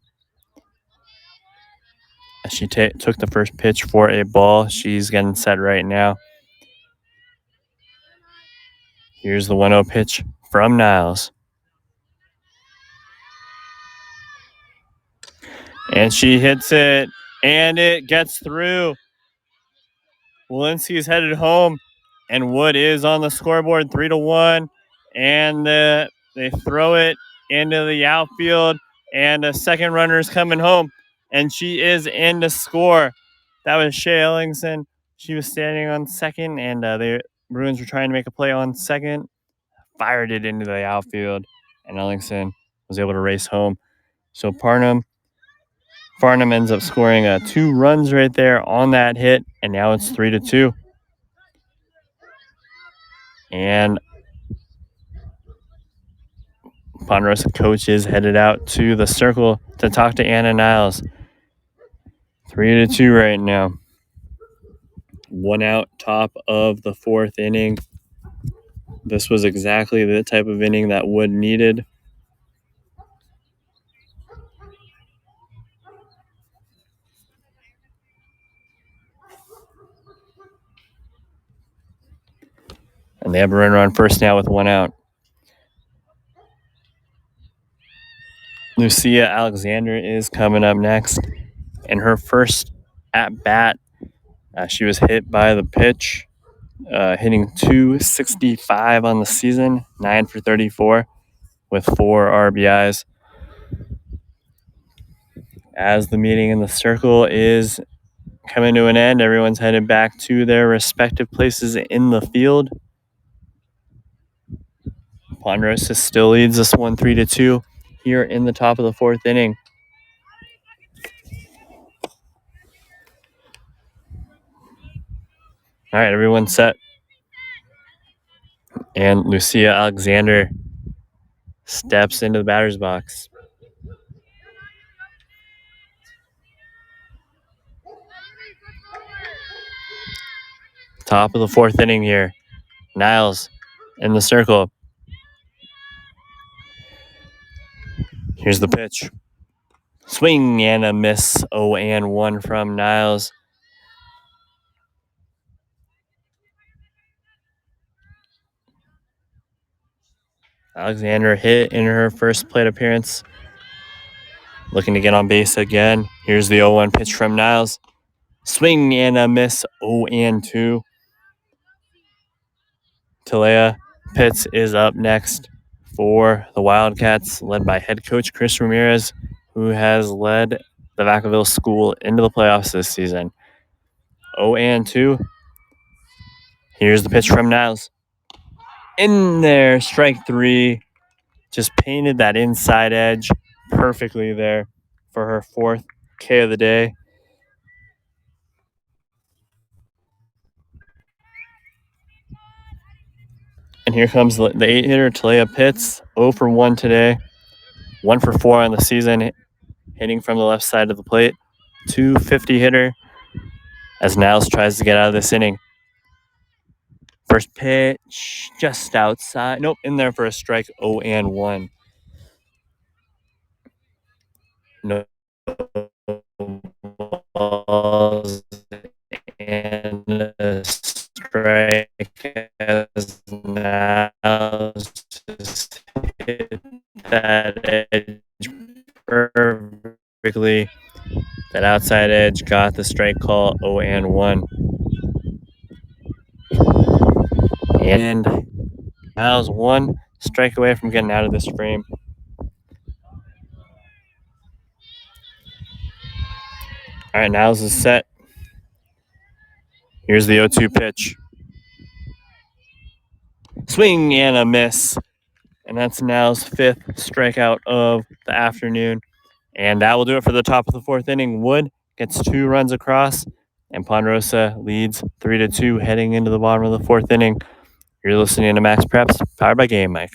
She took the first pitch for a ball. She's getting set right now. Here's the 1-0 pitch from Niles. And she hits it, and it gets through. Walensky's headed home, and Wood is on the scoreboard 3-1. And they throw it into the outfield, and a second runner is coming home, and she is in to score. That was Shea Ellingson. She was standing on second, and the Bruins were trying to make a play on second. Fired it into the outfield, and Ellingson was able to race home. So Farnham ends up scoring 2 runs right there on that hit, and now it's 3-2. And Ponderosa coach is headed out to the circle to talk to Anna Niles. 3-2 right now. 1 out, top of the fourth inning. This was exactly the type of inning that Wood needed. And they have a runner on first now with 1 out. Lucia Alexander is coming up next. In her first at-bat, she was hit by the pitch, hitting .265 on the season, 9 for 34 with 4 RBIs. As the meeting in the circle is coming to an end, everyone's headed back to their respective places in the field. Ponderosa still leads this one 3-2 here in the top of the fourth inning. All right, everyone's set. And Lucia Alexander steps into the batter's box. Top of the fourth inning here. Niles in the circle. Here's the pitch. Swing and a miss. 0-1 from Niles. Alexander hit in her first plate appearance. Looking to get on base again. Here's the 0-1 pitch from Niles. Swing and a miss. 0-2. Talea Pitts is up next for the Wildcats, led by head coach Chris Ramirez, who has led the Vacaville School into the playoffs this season. 0-2. Here's the pitch from Niles. In there, strike 3. Just painted that inside edge perfectly there for her 4th K of the day. And here comes the 8-hitter, Talea Pitts, 0 for 1 today. 1 for 4 on the season, hitting from the left side of the plate. 250 hitter as Niles tries to get out of this inning. First pitch, just outside. Nope, in there for a strike, 0-1. balls and a strike as Niles just hit that edge perfectly. That outside edge got the strike call 0-1. And Niles one strike away from getting out of this frame. All right, Niles is set. Here's the 0-2 pitch. Swing and a miss. And that's Niles' fifth strikeout of the afternoon. And that will do it for the top of the fourth inning. Wood gets 2 runs across, and Ponderosa leads 3-2 heading into the bottom of the fourth inning. You're listening to Max Preps, powered by Game Mike.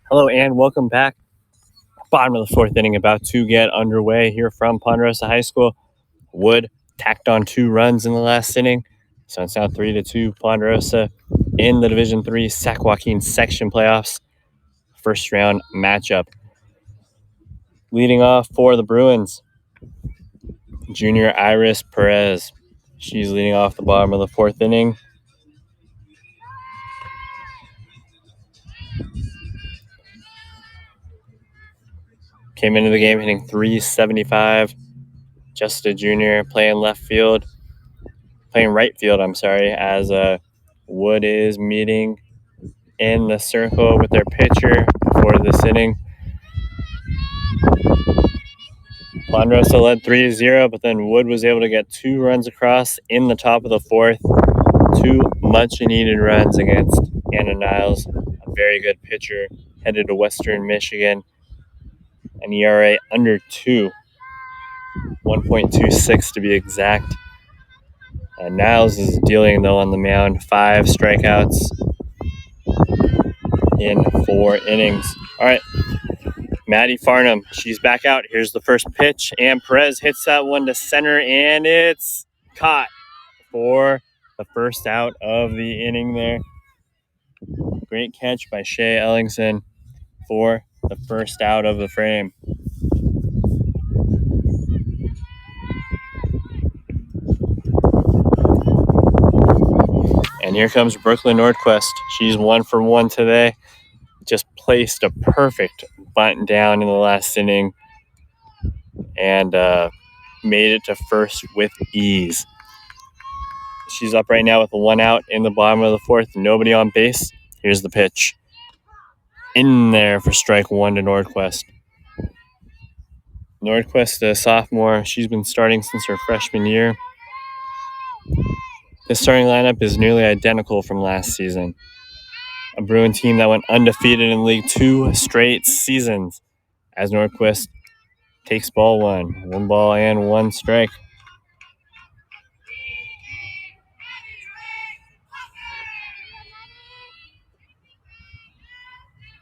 Hello and welcome back. Bottom of the fourth inning about to get underway here from Ponderosa High School. Wood tacked on 2 runs in the last inning, so it's now 3-2 Ponderosa in the Division III Sac Joaquin section playoffs first round matchup. Leading off for the Bruins, junior Iris Perez. She's leading off the bottom of the fourth inning. Came into the game hitting .375. Just a junior playing right field, as Wood is meeting in the circle with their pitcher before this inning. Ponderosa led 3-0, but then Wood was able to get 2 runs across in the top of the fourth. 2 much-needed runs against Anna Niles, a very good pitcher, headed to Western Michigan. An ERA under 2, 1.26 to be exact. Niles is dealing, though, on the mound 5 strikeouts in 4 innings. All right, Maddie Farnham, she's back out. Here's the first pitch, and Perez hits that one to center, and it's caught for the first out of the inning there. Great catch by Shea Ellingson for the first out of the frame. And here comes Brooklyn Nordquist. She's 1 for 1 today. Just placed a perfect bunt down in the last inning and made it to first with ease. She's up right now with 1 out in the bottom of the fourth. Nobody on base. Here's the pitch. In there for strike 1 to Nordquist. Nordquist, a sophomore. She's been starting since her freshman year. This starting lineup is nearly identical from last season. A Bruin team that went undefeated in League 2 straight seasons, as Nordquist takes ball 1. 1 ball and 1 strike.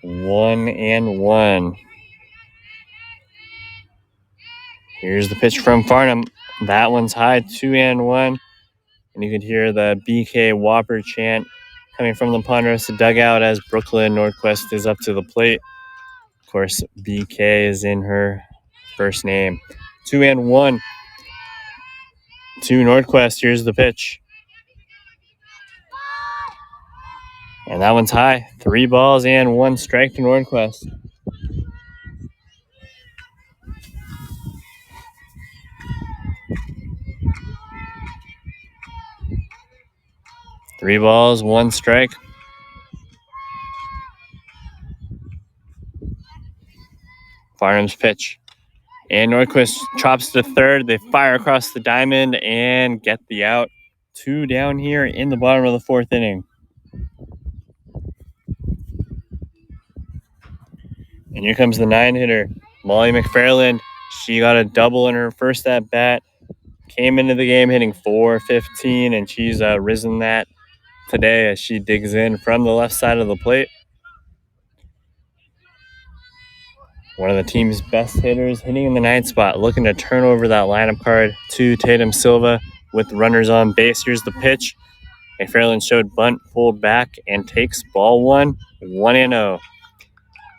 One and one. Here's the pitch from Farnham. That one's high, 2-1. And you could hear the BK Whopper chant coming from the Ponderosa dugout as Brooklyn Nordquist is up to the plate. Of course, BK is in her first name. 2-1 to Nordquist. Here's the pitch. And that one's high. 3 balls and 1 strike to Nordquist. Three balls, 1 strike. Farnham's pitch. And Nordquist chops to third. They fire across the diamond and get the out. 2 down here in the bottom of the 4th inning. And here comes the 9-hitter, Molly McFarland. She got a double in her first at-bat. Came into the game hitting .415, and she's risen that today as she digs in from the left side of the plate. One of the team's best hitters, hitting in the 9th spot, looking to turn over that lineup card to Tatum Silva with runners on base. Here's the pitch. McFarland showed bunt, pulled back, and takes ball 1, 1-0.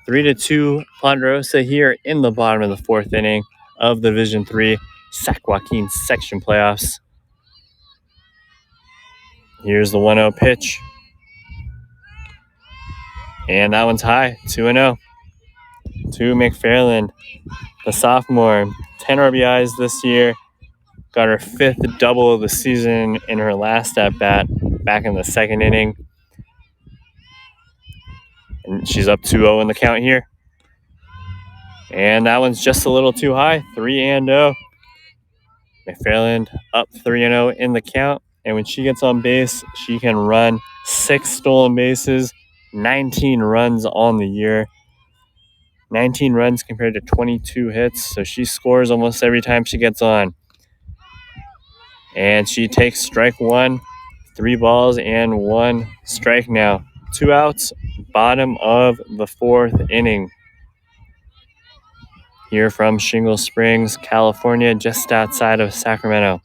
3-2 Ponderosa here in the bottom of the 4th inning of the Division III Sac Joaquin section playoffs. Here's the 1-0 pitch. And that one's high, 2-0. To McFarland, the sophomore, 10 RBIs this year. Got her 5th double of the season in her last at-bat back in the 2nd inning. And she's up 2-0 in the count here. And that one's just a little too high, 3-0. McFarland up 3-0 in the count. And when she gets on base, she can run 6 stolen bases, 19 runs on the year. 19 runs compared to 22 hits. So she scores almost every time she gets on. And she takes strike 1, 3 balls and 1 strike now. 2 outs, bottom of the 4th inning. Here from Shingle Springs, California, just outside of Sacramento.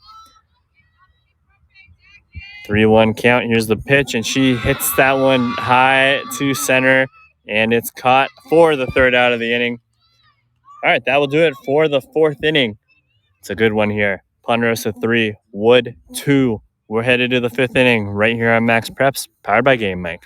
3-1 count. Here's the pitch, and she hits that one high to center, and it's caught for the 3rd out of the inning. All right, that will do it for the 4th inning. It's a good one here. Ponderosa 3, Wood 2. We're headed to the 5th inning right here on Max Preps, powered by Game Mike.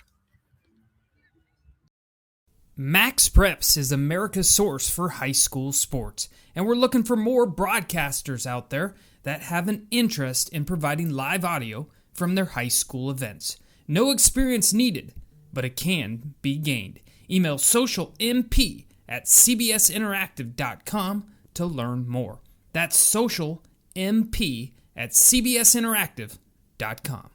Max Preps is America's source for high school sports, and we're looking for more broadcasters out there that have an interest in providing live audio from their high school events. No experience needed, but it can be gained. Email socialmp@cbsinteractive.com to learn more. That's socialmp@cbsinteractive.com.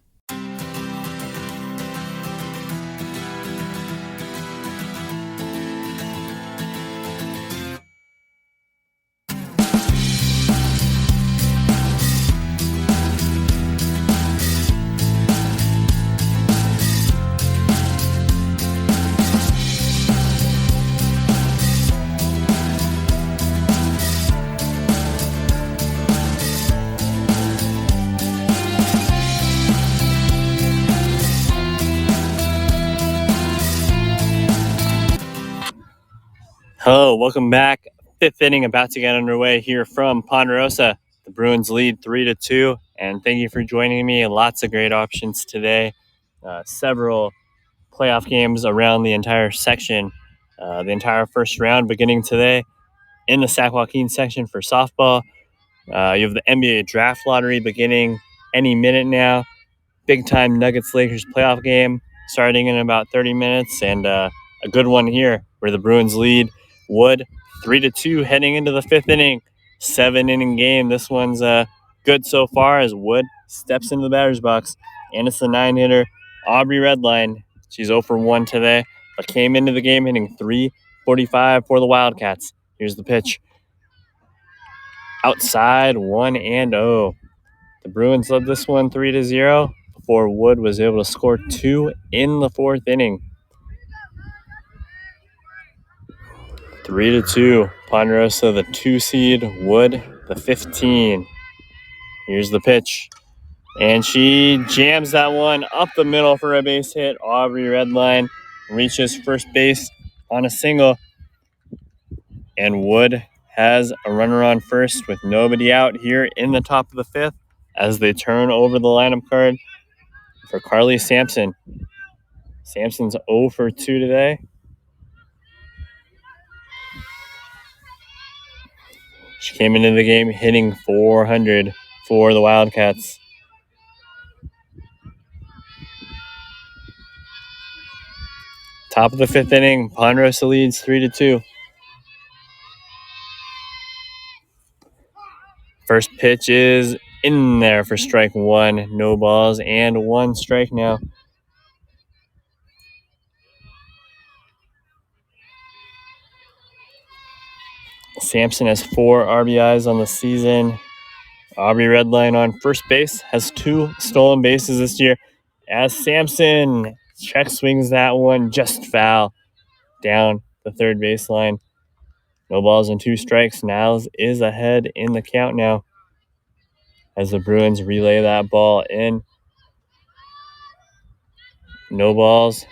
Hello, welcome back. 5th inning about to get underway here from Ponderosa. The Bruins lead 3-2, and thank you for joining me. Lots of great options today. Several playoff games around the entire section. The entire first round beginning today in the Sac Joaquin section for softball. You have the NBA draft lottery beginning any minute now. Big time Nuggets-Lakers playoff game starting in about 30 minutes, and a good one here where the Bruins lead Wood 3-2 heading into the 5th inning. 7-inning game. This one's good so far as Wood steps into the batter's box. And it's the 9-hitter, Aubrey Redline. She's 0 for 1 today, but came into the game hitting .345 for the Wildcats. Here's the pitch. Outside, 1-0. The Bruins led this one 3-0 before Wood was able to score 2 in the 4th inning. 3-2. Ponderosa, the 2 seed. Wood, the 15. Here's the pitch. And she jams that one up the middle for a base hit. Aubrey Redline reaches first base on a single. And Wood has a runner on first with nobody out here in the top of the fifth as they turn over the lineup card for Carly Sampson. Sampson's 0 for 2 today. She came into the game hitting .400 for the Wildcats. Top of the fifth inning, Ponderosa leads 3-2. First pitch is in there for strike one. No balls and one strike now. Sampson has 4 RBIs on the season. Aubrey Redline on first base has 2 stolen bases this year as Sampson check swings that one just foul down the third baseline. No balls and 2 strikes. Niles is ahead in the count now as the Bruins relay that ball in. No balls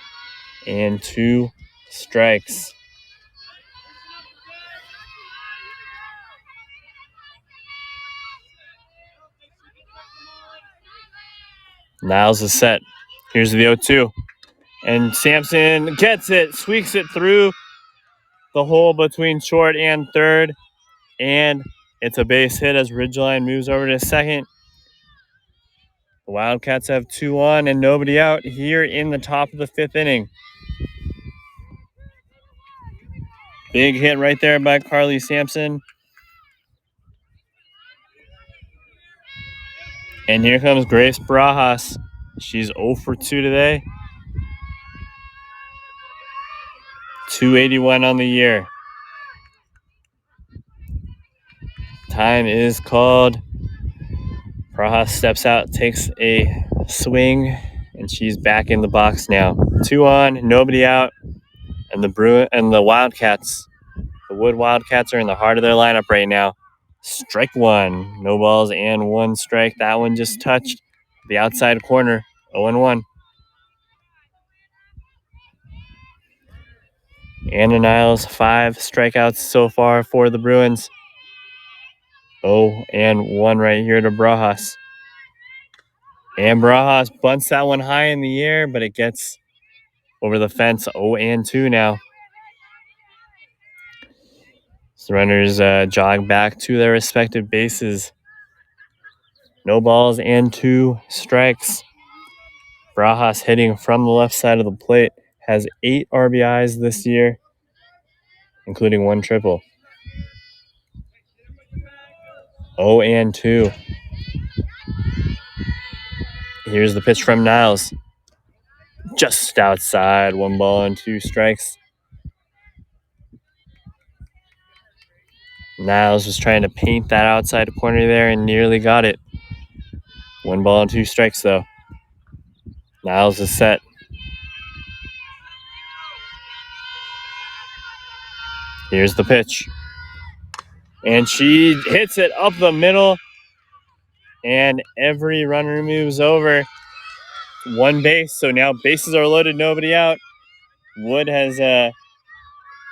and 2 strikes. Niles is set. Here's the 0-2. And Sampson gets it, squeaks it through the hole between short and third. And it's a base hit as Ridgeline moves over to second. The Wildcats have 2 on and nobody out here in the top of the fifth inning. Big hit right there by Carly Sampson. And here comes Grace Barajas. She's 0 for 2 today. 281 on the year. Time is called. Barajas steps out, takes a swing, and she's back in the box now. 2 on, nobody out, and the Wildcats, the Wood Wildcats are in the heart of their lineup right now. Strike one, no balls and 1 strike. That one just touched the outside corner. 0-1. Anna Niles, 5 strikeouts so far for the Bruins. 0-1 right here to Barajas. And Barajas bunts that one high in the air, but it gets over the fence. 0-2 now. So runners jog back to their respective bases. No balls and 2 strikes. Barajas hitting from the left side of the plate has 8 RBIs this year, including 1 triple. 0-2. Here's the pitch from Niles. Just outside, 1 ball and 2 strikes. Niles was trying to paint that outside corner there and nearly got it. 1 ball and 2 strikes though. Niles is set. Here's the pitch. And she hits it up the middle. And every runner moves over. 1 base, so now bases are loaded, nobody out. Wood has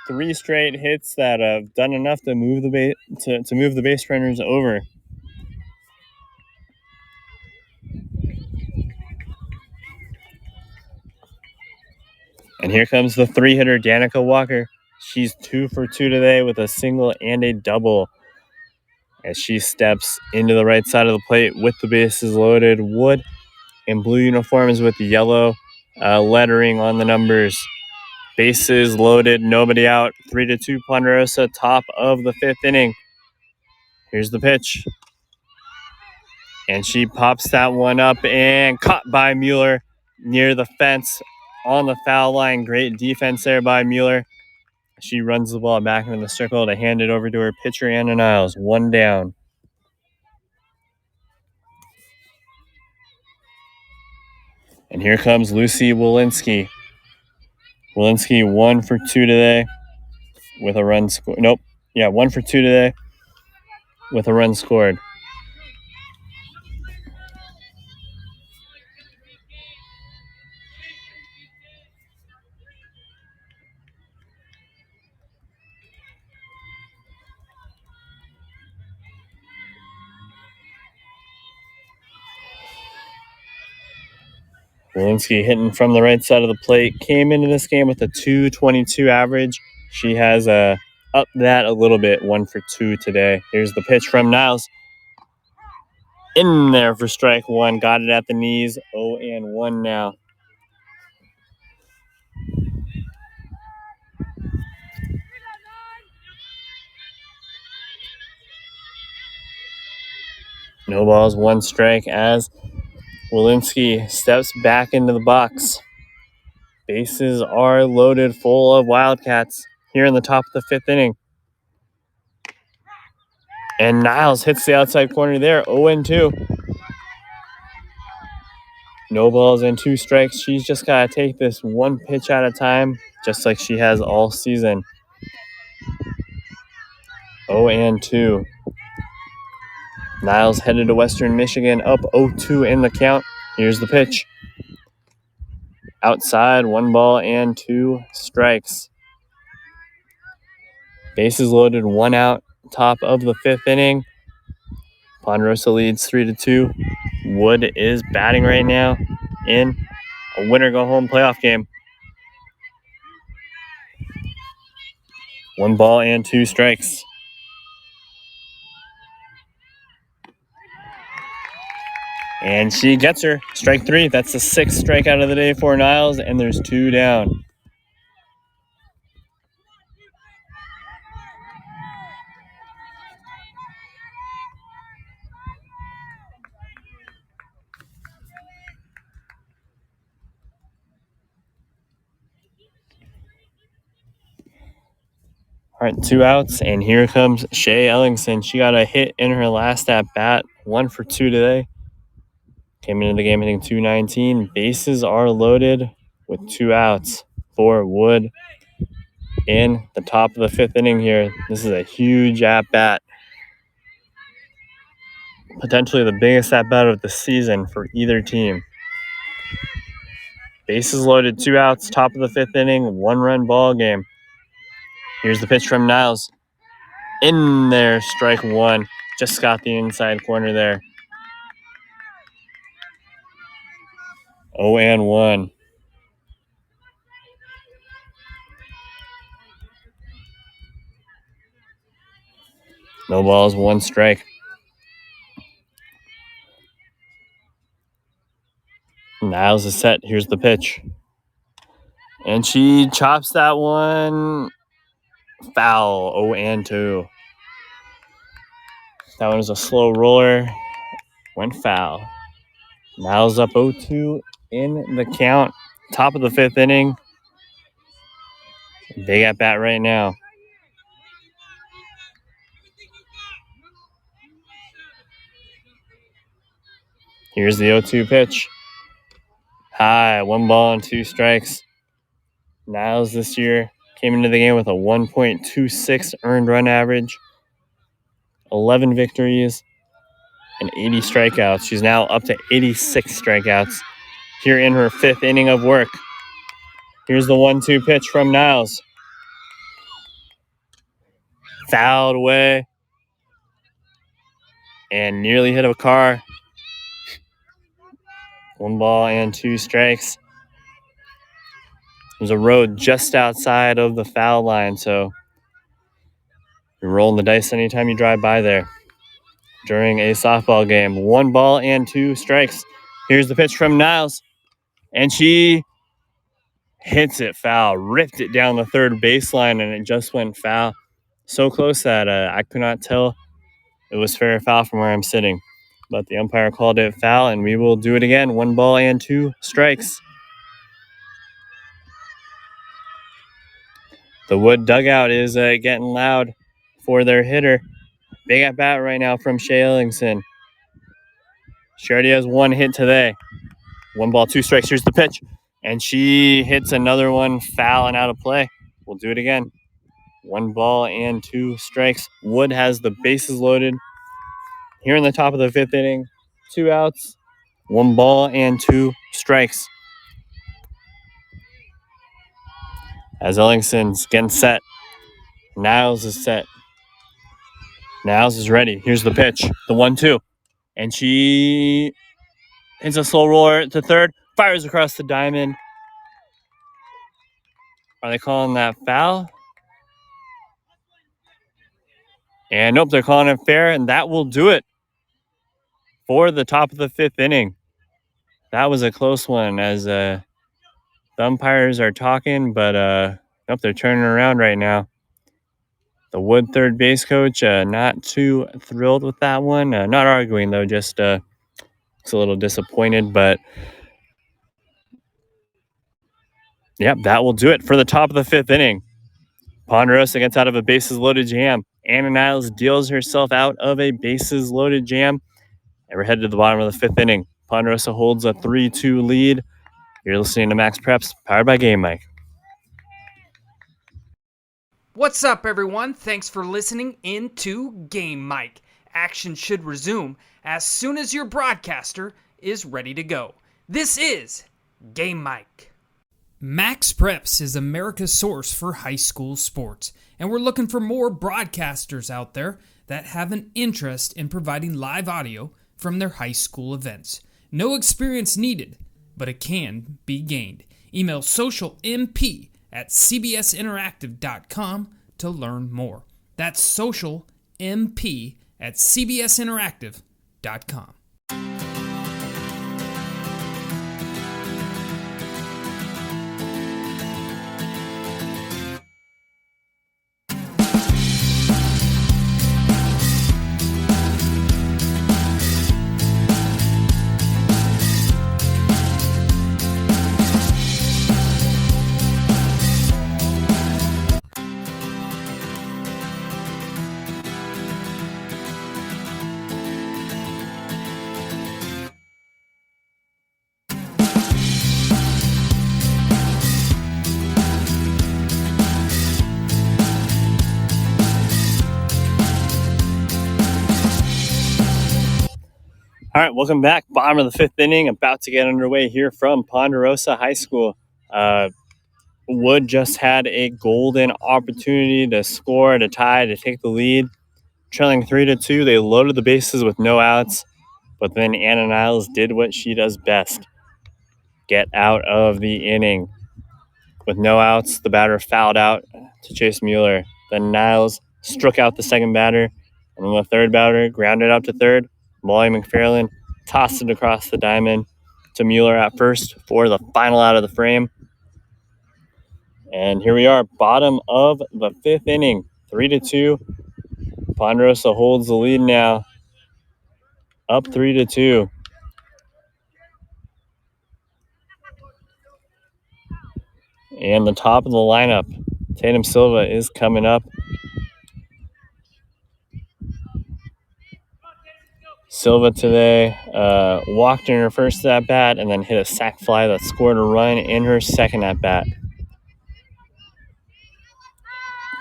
3 straight hits that have done enough to move the base runners over. And here comes the 3-hitter, Danica Walker. She's 2 for 2 today with a single and a double as she steps into the right side of the plate with the bases loaded. Wood in blue uniforms with yellow lettering on the numbers. Bases loaded, nobody out. 3-2 Ponderosa, top of the 5th inning. Here's the pitch. And she pops that one up and caught by Mueller near the fence on the foul line. Great defense there by Mueller. She runs the ball back into the circle to hand it over to her pitcher, Anna Niles. 1 down. And here comes Lucy Walensky. Walensky 1 for 2 today with a run scored. 1 for 2 today with a run scored. Walensky hitting from the right side of the plate. Came into this game with a .222 average. She has upped that a little bit, 1 for 2 today. Here's the pitch from Niles. In there for strike one. Got it at the knees. 0-1 now. No balls, 1 strike as Walensky steps back into the box. Bases are loaded full of Wildcats here in the top of the 5th inning. And Niles hits the outside corner there, 0-2. No balls and 2 strikes. She's just got to take this 1 pitch at a time, just like she has all season. 0-2. Niles headed to Western Michigan, up 0-2 in the count. Here's the pitch. Outside, 1 ball and 2 strikes. Bases loaded, 1 out, top of the 5th inning. Ponderosa leads 3-2. Wood is batting right now in a winner-go-home playoff game. 1 ball and 2 strikes. And she gets her. Strike 3. That's the 6th strikeout of the day for Niles, and there's 2 down. All right, 2 outs, and here comes Shay Ellingson. She got a hit in her last at-bat, 1 for 2 today. Came into the game hitting .219. Bases are loaded with 2 outs for Wood in the top of the 5th inning here. This is a huge at-bat. Potentially the biggest at-bat of the season for either team. Bases loaded, 2 outs, top of the 5th inning, 1-run ball game. Here's the pitch from Niles. In there, strike 1. Just got the inside corner there. 0-1. No balls, 1 strike. Niles is set. Here's the pitch. And she chops that one foul. 0-2. That one was a slow roller. Went foul. Niles up 0-2 in the count. Top of the 5th inning. Big at bat right now. Here's the 0-2 pitch. High, 1 ball and 2 strikes. Niles this year came into the game with a 1.26 earned run average, 11 victories, and 80 strikeouts. She's now up to 86 strikeouts here in her 5th inning of work. Here's the 1-2 pitch from Niles. Fouled away and nearly hit a car. 1 ball and 2 strikes. There's a road just outside of the foul line, so you're rolling the dice anytime you drive by there during a softball game. 1 ball and 2 strikes. Here's the pitch from Niles, and she hits it foul, ripped it down the third baseline, and it just went foul. So close that I could not tell it was fair or foul from where I'm sitting. But the umpire called it foul, and we will do it again. 1 ball and 2 strikes. The Wood dugout is getting loud for their hitter. Big at bat right now from Shay Ellingson. She already has 1 hit today. 1 ball, 2 strikes. Here's the pitch. And she hits another one foul and out of play. We'll do it again. 1 ball and 2 strikes. Wood has the bases loaded here in the top of the 5th inning. 2 outs, 1 ball and 2 strikes. As Ellingson's getting set. Niles is set. Niles is ready. Here's the pitch. The 1-2. And she hits a slow roller to third. Fires across the diamond. Are they calling that foul? And nope, they're calling it fair, and that will do it for the top of the fifth inning. That was a close one as the umpires are talking, but nope, they're turning around right now. The Wood third base coach not too thrilled with that one. Not arguing, though, just looks a little disappointed. But, yep, that will do it for the top of the fifth inning. Ponderosa gets out of a bases-loaded jam. Anna Niles deals herself out of a bases-loaded jam. And we're headed to the bottom of the fifth inning. Ponderosa holds a 3-2 lead. You're listening to Max Preps, powered by Game Mike. What's up, everyone? Thanks for listening into Game Mike. Action should resume as soon as your broadcaster is ready to go. This is Game Mike. Max Preps is America's source for high school sports, and we're looking for more broadcasters out there that have an interest in providing live audio from their high school events. No experience needed, but it can be gained. Email socialmp@cbsinteractive.com to learn more. That's socialmp@cbsinteractive.com. All right, welcome back. Bottom of the fifth inning, about to get underway here from Ponderosa High School. Wood just had a golden opportunity to score, to tie, to take the lead. Trailing 3-2, they loaded the bases with no outs, but then Anna Niles did what she does best. Get out of the inning. With no outs, the batter fouled out to Chase Mueller. Then Niles struck out the second batter, and then the third batter grounded out to third. Molly McFarland tossed it across the diamond to Mueller at first for the final out of the frame. And here we are, bottom of the fifth inning, 3-2. Ponderosa holds the lead now, up 3-2. And the top of the lineup, Tatum Silva is coming up. Silva today walked in her first at-bat and then hit a sac fly that scored a run in her second at-bat.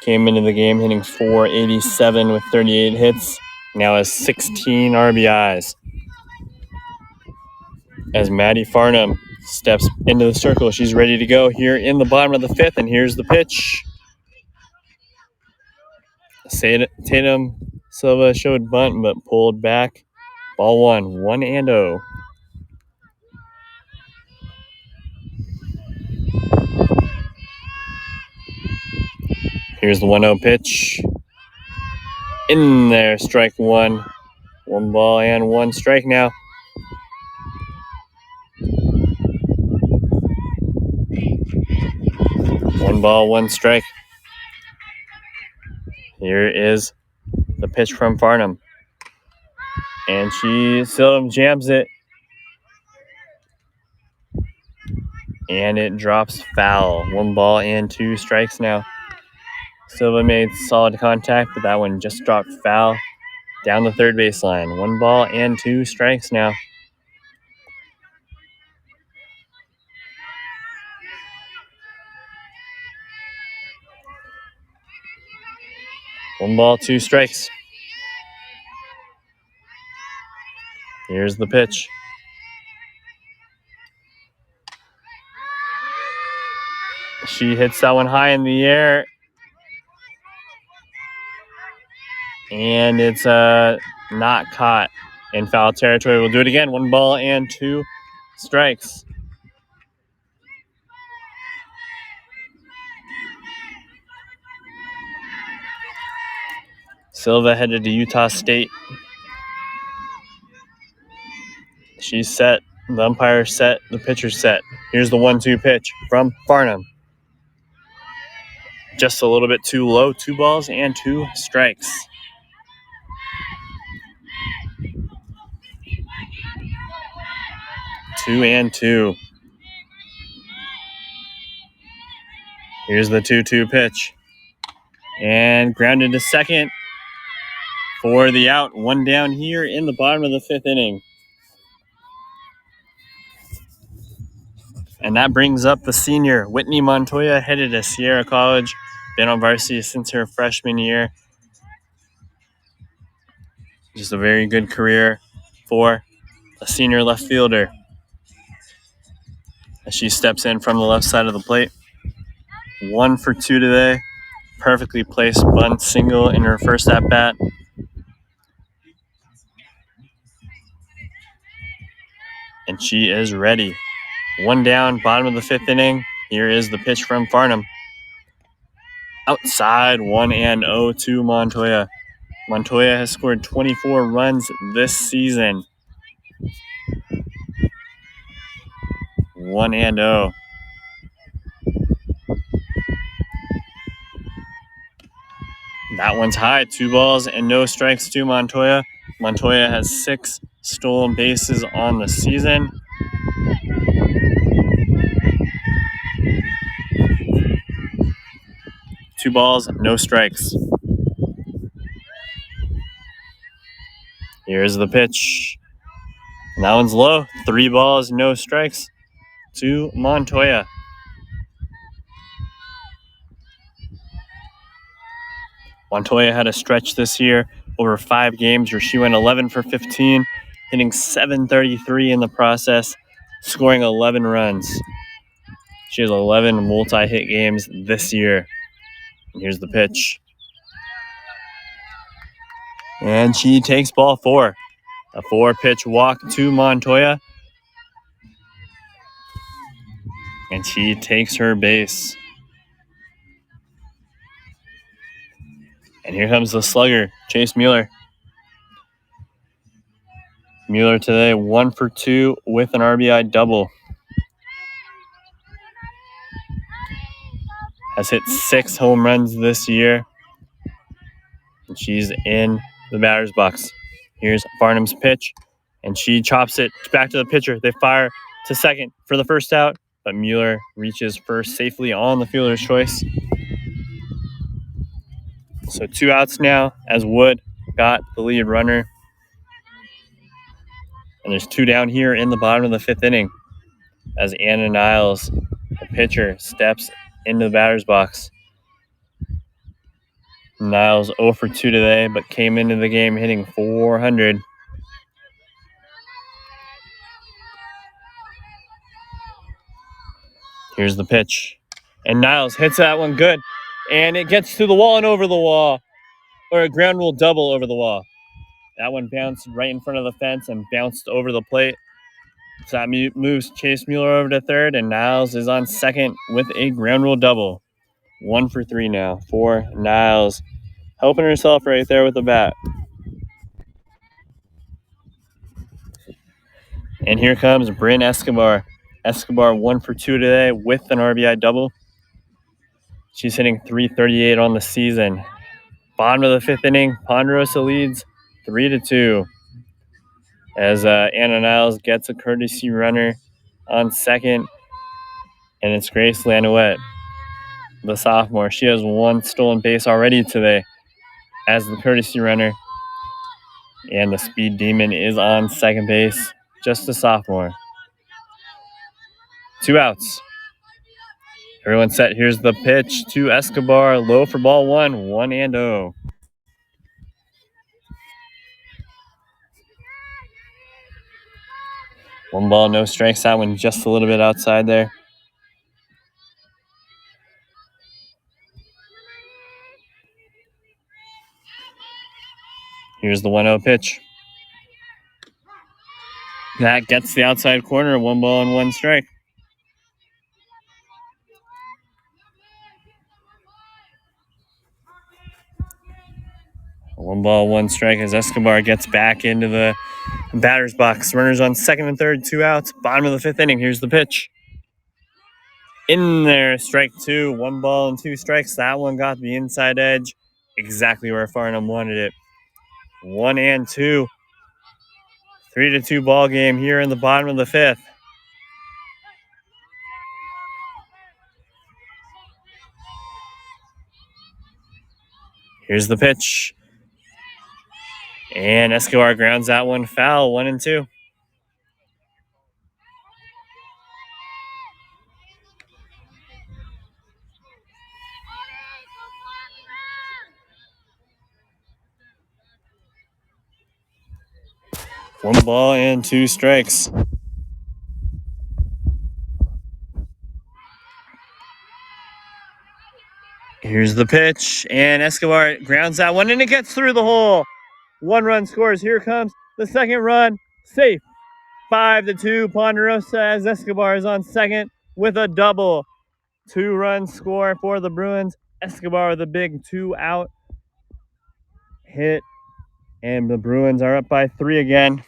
Came into the game hitting .487 with 38 hits. Now has 16 RBIs. As Maddie Farnham steps into the circle, she's ready to go here in the bottom of the fifth, and here's the pitch. Tatum Silva showed bunt but pulled back. Ball one, 1-0. Here's the 1-0 pitch. In there, strike one. 1 ball and 1 strike now. One ball, 1 strike. Here is the pitch from Farnham. And she still jams it. And it drops foul. 1 ball and 2 strikes now. Silva made solid contact, but that one just dropped foul down the third baseline. 1 ball and 2 strikes now. One ball, 2 strikes. Here's the pitch. She hits that one high in the air. And it's not caught in foul territory. We'll do it again. 1 ball and 2 strikes. Silva headed to Utah State. She's set. The umpire set. The pitcher's set. Here's the 1-2 pitch from Farnham. Just a little bit too low. 2 balls and 2 strikes. Two and 2. Here's the 2-2 pitch. And grounded to second for the out. 1 down here in the bottom of the 5th inning. And that brings up the senior, Whitney Montoya, headed to Sierra College. Been on varsity since her freshman year. Just a very good career for a senior left fielder. As she steps in from the left side of the plate. 1 for 2 today. Perfectly placed bunt single in her first at-bat. And she is ready. 1 down, bottom of the 5th inning. Here is the pitch from Farnham. Outside, 1-0 to Montoya. Montoya has scored 24 runs this season. 1-0. That one's high. 2 balls and no strikes to Montoya. Montoya has 6 stolen bases on the season. Two balls, no strikes. Here's the pitch. And that one's low. 3 balls, no strikes to Montoya. Montoya had a stretch this year over 5 games where she went 11 for 15, hitting .733 in the process, scoring 11 runs. She has 11 multi-hit games this year. And here's the pitch. And she takes ball 4. A 4-pitch walk to Montoya. And she takes her base. And here comes the slugger, Chase Mueller. Mueller today 1 for 2 with an RBI double. Has hit 6 home runs this year. And she's in the batter's box. Here's Farnham's pitch. And she chops it back to the pitcher. They fire to second for the first out. But Mueller reaches first safely on the fielder's choice. So 2 outs now as Wood got the lead runner. And there's 2 down here in the bottom of the 5th inning as Anna Niles, the pitcher, steps into the batter's box. Niles 0 for 2 today, but came into the game hitting .400. Here's the pitch. And Niles hits that one good. And it gets to the wall and over the wall. Or a ground rule double over the wall. That one bounced right in front of the fence and bounced over the plate. So that moves Chase Mueller over to third, and Niles is on second with a ground rule double. 1 for 3 now for Niles. Helping herself right there with the bat. And here comes Bryn Escobar. Escobar 1 for 2 today with an RBI double. She's hitting .338 on the season. Bottom of the 5th inning, Ponderosa leads 3-2. As Anna Niles gets a courtesy runner on second. And it's Grace Lanouette, the sophomore. She has 1 stolen base already today as the courtesy runner. And the speed demon is on second base, just a sophomore. 2 outs. Everyone set. Here's the pitch to Escobar. Low for ball 1, 1-0. One ball, no strikes. That one just a little bit outside there. Here's the 1-0 pitch. That gets the outside corner. 1 ball and 1 strike. A 1 ball, 1 strike as Escobar gets back into the batter's box. Runners on second and third, 2 outs. Bottom of the 5th inning. Here's the pitch. In there, strike 2, 1 ball and 2 strikes. That one got the inside edge, exactly where Farnham wanted it. 1 and 2. 3-2 ball game here in the bottom of the 5th. Here's the pitch. And Escobar grounds that one foul, 1 and 2. One ball and 2 strikes. Here's the pitch, and Escobar grounds that one, and it gets through the hole. 1 run scores. Here comes the second run. Safe. 5-2 Ponderosa as Escobar is on second with a double. 2-run score for the Bruins. Escobar with a big 2-out hit, and the Bruins are up by 3 again.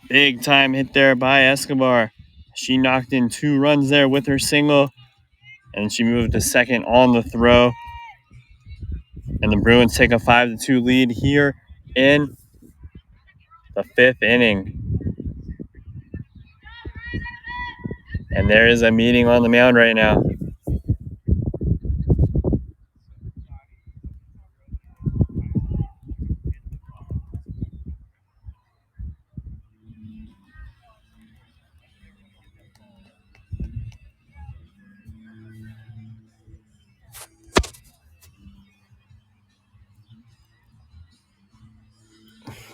Big time hit there by Escobar. She knocked in 2 runs there with her single, and she moved to second on the throw. And the Bruins take a 5-2 lead here in the 5th inning. And there is a meeting on the mound right now.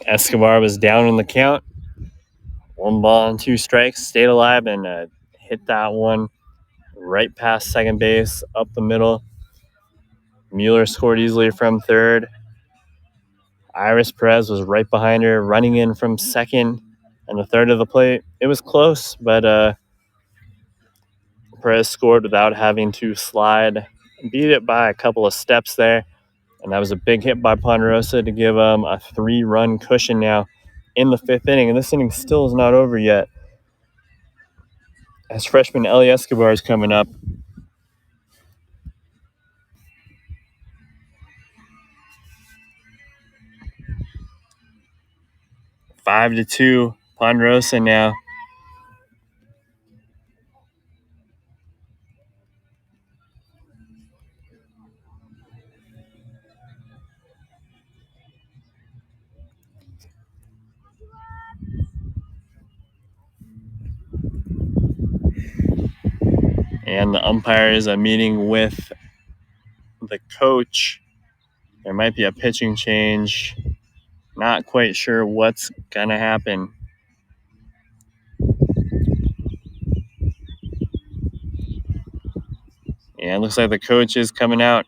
Escobar was down in the count. 1 ball and 2 strikes, stayed alive and hit that one right past second base, up the middle. Mueller scored easily from third. Iris Perez was right behind her, running in from second and the third of the plate. It was close, but Perez scored without having to slide. Beat it by a couple of steps there. And that was a big hit by Ponderosa to give a 3-run cushion now in the 5th inning. And this inning still is not over yet, as freshman Ellie Escobar is coming up. Five to 2 Ponderosa now. And the umpires are meeting with the coach. There might be a pitching change. Not quite sure what's going to happen. And it looks like the coach is coming out.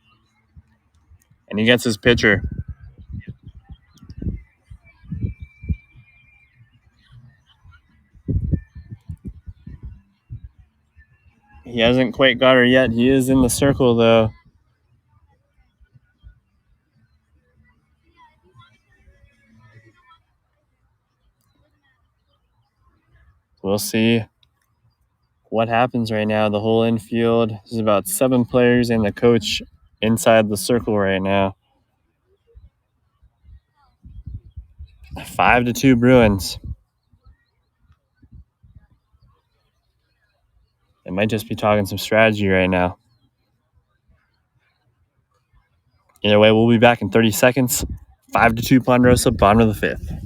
And he gets his pitcher. He hasn't quite got her yet. He is in the circle, though. We'll see what happens right now. The whole infield, there's about 7 players and the coach inside the circle right now. 5-2 Bruins. They might just be talking some strategy right now. Either way, we'll be back in 30 seconds. 5-2 Ponderosa, bottom of the 5th.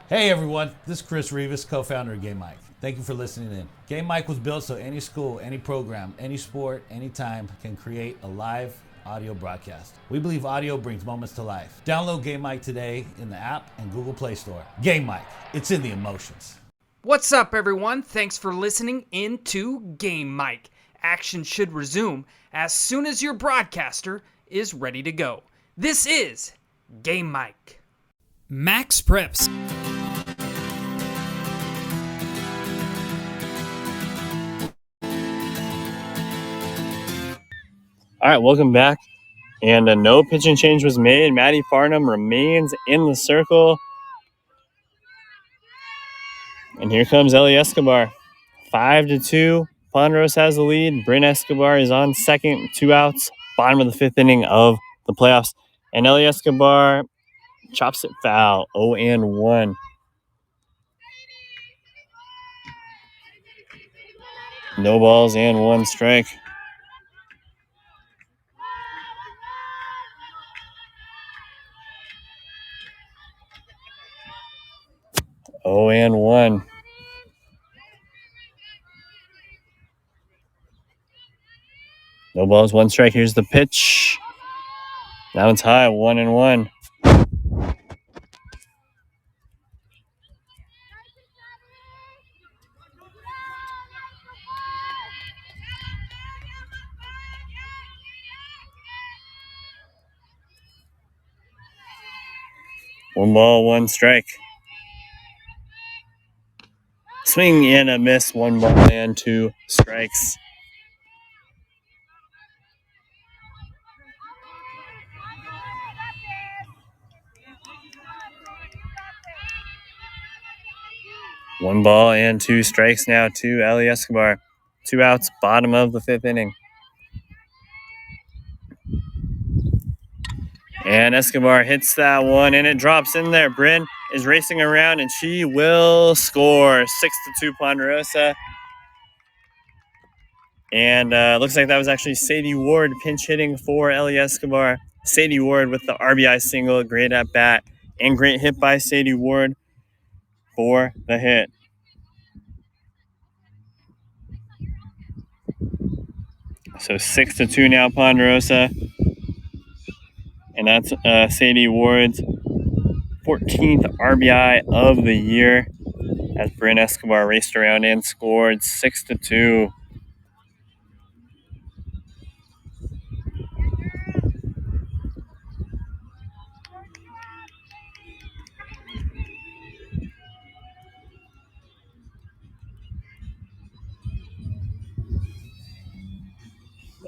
Hey everyone, this is Chris Rivas, co-founder of Game Mike. Thank you for listening in. Game Mike was built so any school, any program, any sport, anytime can create a live audio broadcast. We believe audio brings moments to life. Download Game Mike today in the app and Google Play Store. Game Mike, it's in the emotions. What's up, everyone? Thanks for listening in to Game Mike. Action should resume as soon as your broadcaster is ready to go. This is Game Mike. Max Preps. All right, welcome back And no pitching change was made. Maddie Farnham remains in the circle. And here comes Ellie Escobar. 5-2. Ponderosa has the lead. Bryn Escobar is on second, 2 outs. Bottom of the 5th inning of the playoffs. And Ellie Escobar chops it foul. 0-1. No balls and 1 strike. Oh and 1. No balls, 1 strike. Here's the pitch. That one's high, 1-1. One ball, 1 strike. Swing and a miss. 1 ball and 2 strikes. One ball and 2 strikes now to Ellie Escobar. 2 outs, bottom of the 5th inning. And Escobar hits that one, and it drops in there. Bryn is racing around, and she will score. 6-2 Ponderosa. And looks like that was actually Sadie Ward pinch hitting for Ellie Escobar. Sadie Ward with the RBI single, great at bat, and great hit by Sadie Ward for the hit. So 6-2 now Ponderosa. And that's Sadie Ward's 14th RBI of the year as Bryn Escobar raced around and scored 6-2.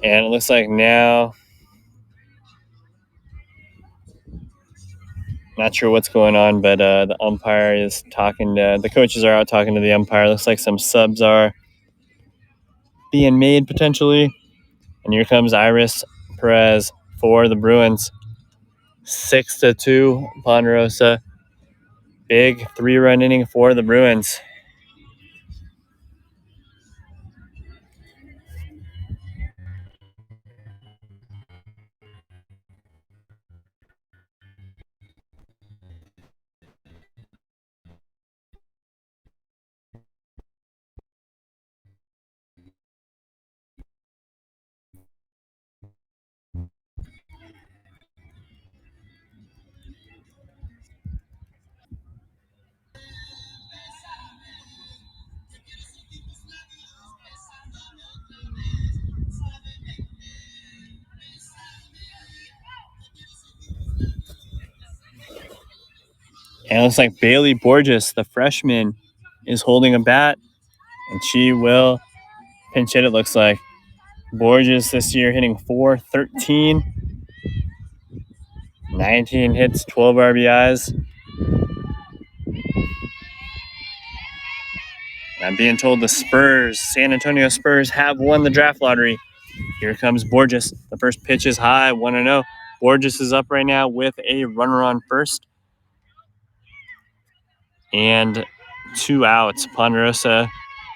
And it looks like now, not sure what's going on, but the umpire is talking to, the coaches are out talking to the umpire. Looks like some subs are being made potentially. And here comes Iris Perez for the Bruins. 6-2 Ponderosa. Big 3-run inning for the Bruins. And it looks like Bailey Borges, the freshman, is holding a bat, and she will pinch hit, it looks like. Borges this year hitting .413, 19 hits, 12 RBIs. I'm being told the Spurs, San Antonio Spurs, have won the draft lottery. Here comes Borges. The first pitch is high, 1-0. Borges is up right now with a runner on first. And 2 outs. Ponderosa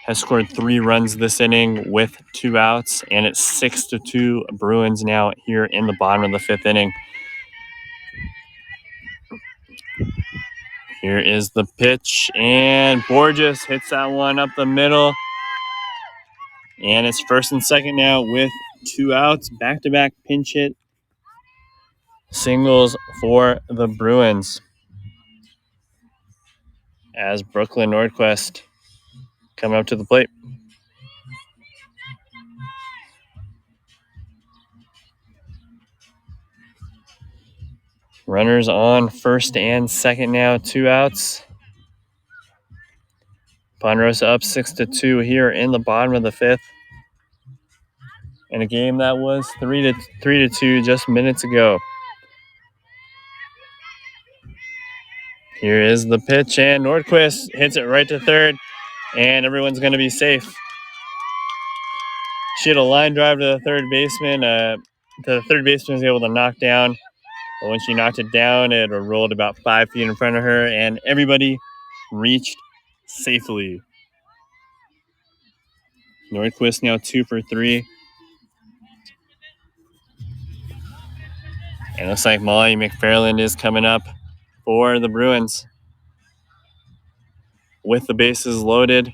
has scored 3 runs this inning with 2 outs, and it's 6-2 Bruins now here in the bottom of the 5th inning. Here is the pitch, and Borges hits that one up the middle. And it's first and second now with 2 outs. Back-to-back pinch hit singles for the Bruins as Brooklyn Nordquist come up to the plate. Runners on first and second now, 2 outs. Ponderosa up 6-2 here in the bottom of the 5th. in a game that was 3-2 just minutes ago. Here is the pitch, and Nordquist hits it right to third, and everyone's going to be safe. She had a line drive to the third baseman. The third baseman was able to knock down, but when she knocked it down, it rolled about 5 feet in front of her, and everybody reached safely. Nordquist now 2 for 3. And it looks like Molly McFarland is coming up for the Bruins with the bases loaded.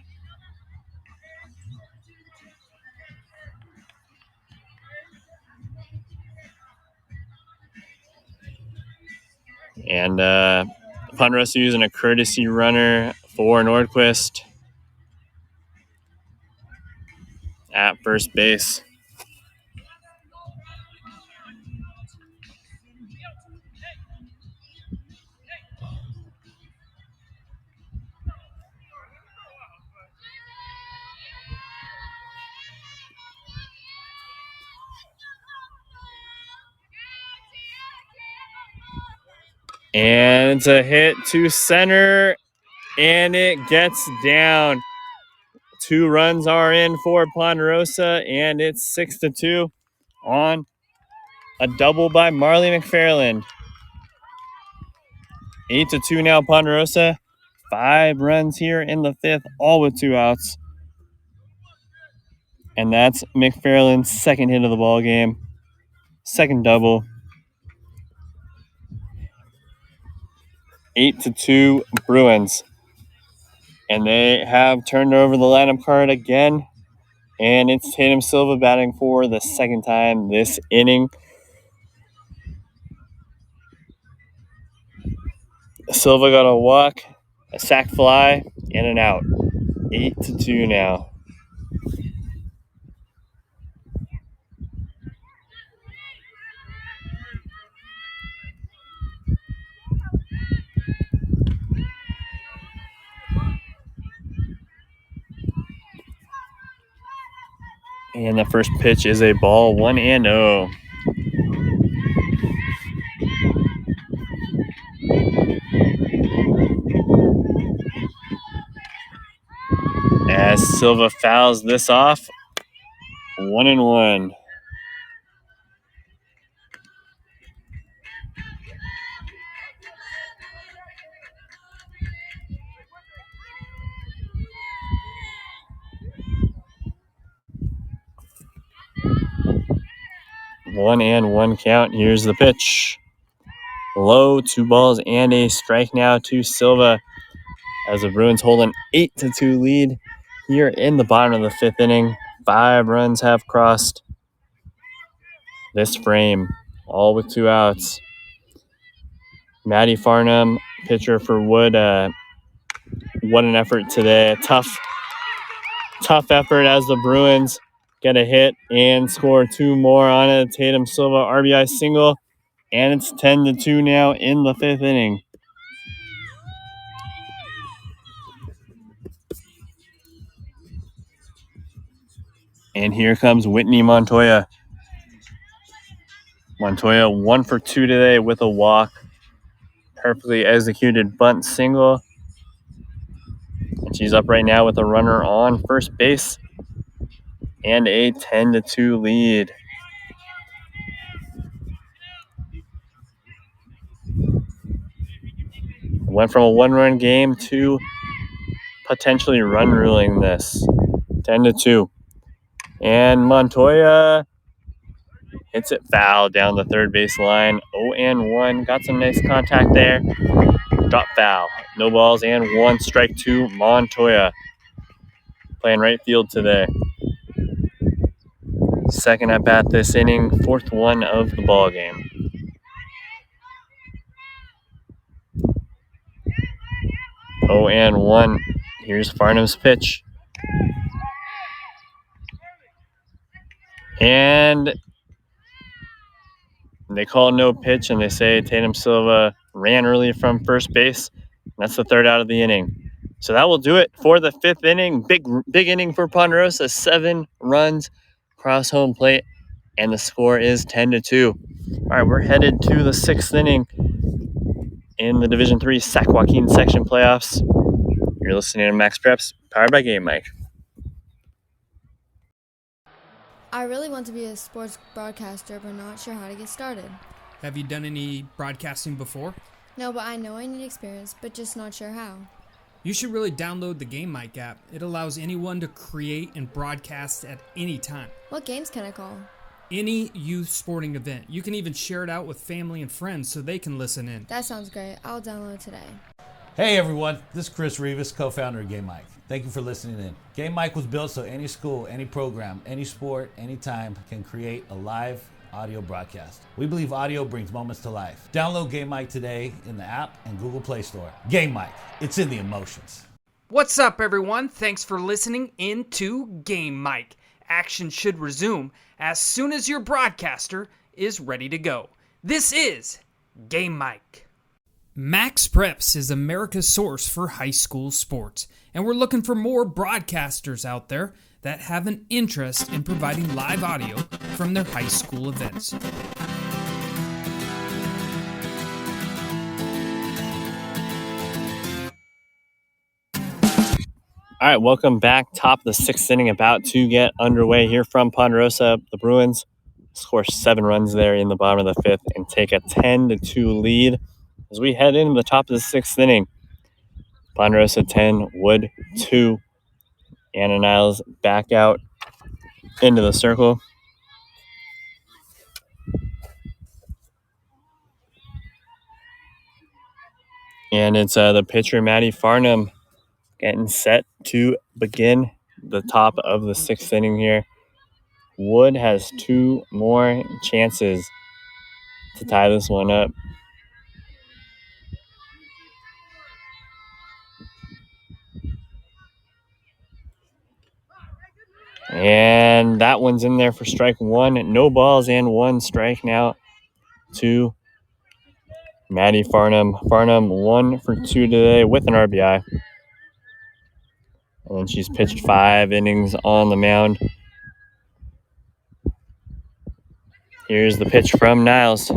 And Ponderosa using a courtesy runner for Nordquist at first base. And it's a hit to center, and it gets down. 2 runs are in for Ponderosa, and it's 6-2 on a double by Marley McFarland. 8-2 now, Ponderosa. 5 runs here in the 5th, all with 2 outs. And that's McFarland's second hit of the ball game. Second double. 8-2 Bruins. And they have turned over the lineup card again. And it's Tatum Silva batting for the second time this inning. Silva got a walk, a sac fly, and an out. 8-2 now. And the first pitch is a ball, 1-0. As Silva fouls this off, 1-1. One and one count. Here's the pitch. Low, 2 balls and a strike now to Silva as the Bruins hold an 8-2 lead here in the bottom of the 5th inning. 5 runs have crossed this frame, all with 2 outs. Maddie Farnham, pitcher for Wood. What an effort today. A tough effort as the Bruins get a hit and score 2 more on it. Tatum Silva RBI single, and it's 10-2 now in the 5th inning. And here comes Whitney Montoya. Montoya 1 for 2 today with a walk. Perfectly executed bunt single. And she's up right now with a runner on first base and a 10-2 lead. Went from a 1-run game to potentially run ruling this. 10-2. And Montoya hits it foul down the third base line. 0-1. Got some nice contact there. Drop foul. No balls and 1 strike to Montoya. Playing right field today. Second at bat this inning. 4th one of the ball game. Oh, and 1. Here's Farnham's pitch. And they call no pitch, and they say Tatum Silva ran early from first base. That's the 3rd out of the inning. So that will do it for the 5th inning. Big inning for Ponderosa. 7 runs across home plate, and the score is 10-2. All right, we're headed to the 6th inning in the Division III Sac Joaquin section playoffs. You're listening to Max Preps, powered by Game Mike. I really want to be a sports broadcaster, but not sure how to get started. Have you done any broadcasting before? No, but I know I need experience, but just not sure how. You should really download the Game Mic app. It allows anyone to create and broadcast at any time. What games can I call? Any youth sporting event. You can even share it out with family and friends so they can listen in. That sounds great. I'll download it today. Hey everyone, this is Chris Rivas, co-founder of Game Mike. Thank you for listening in. Game Mike was built so any school, any program, any sport, anytime can create a live audio broadcast. We believe audio brings moments to life. Download Game Mike today in the app and Google Play Store. Game Mike, it's in the emotions. What's up, everyone? Thanks for listening into Game Mike. Action should resume as soon as your broadcaster is ready to go. This is Game Mike. Max Preps is America's source for high school sports, and we're looking for more broadcasters out there that have an interest in providing live audio from their high school events. All right, welcome back. Top of the 6th inning, about to get underway here from Ponderosa. The Bruins score 7 runs there in the bottom of the 5th and take a 10-2 lead as we head into the top of the 6th inning. Ponderosa 10, Wood 2. Anna Niles back out into the circle. And it's the pitcher, Maddie Farnham, getting set to begin the top of the 6th inning here. Wood has 2 more chances to tie this one up. And that one's in there for strike 1. No balls and 1 strike now to Maddie Farnham. Farnham 1 for 2 today with an RBI. And then she's pitched 5 innings on the mound. Here's the pitch from Niles.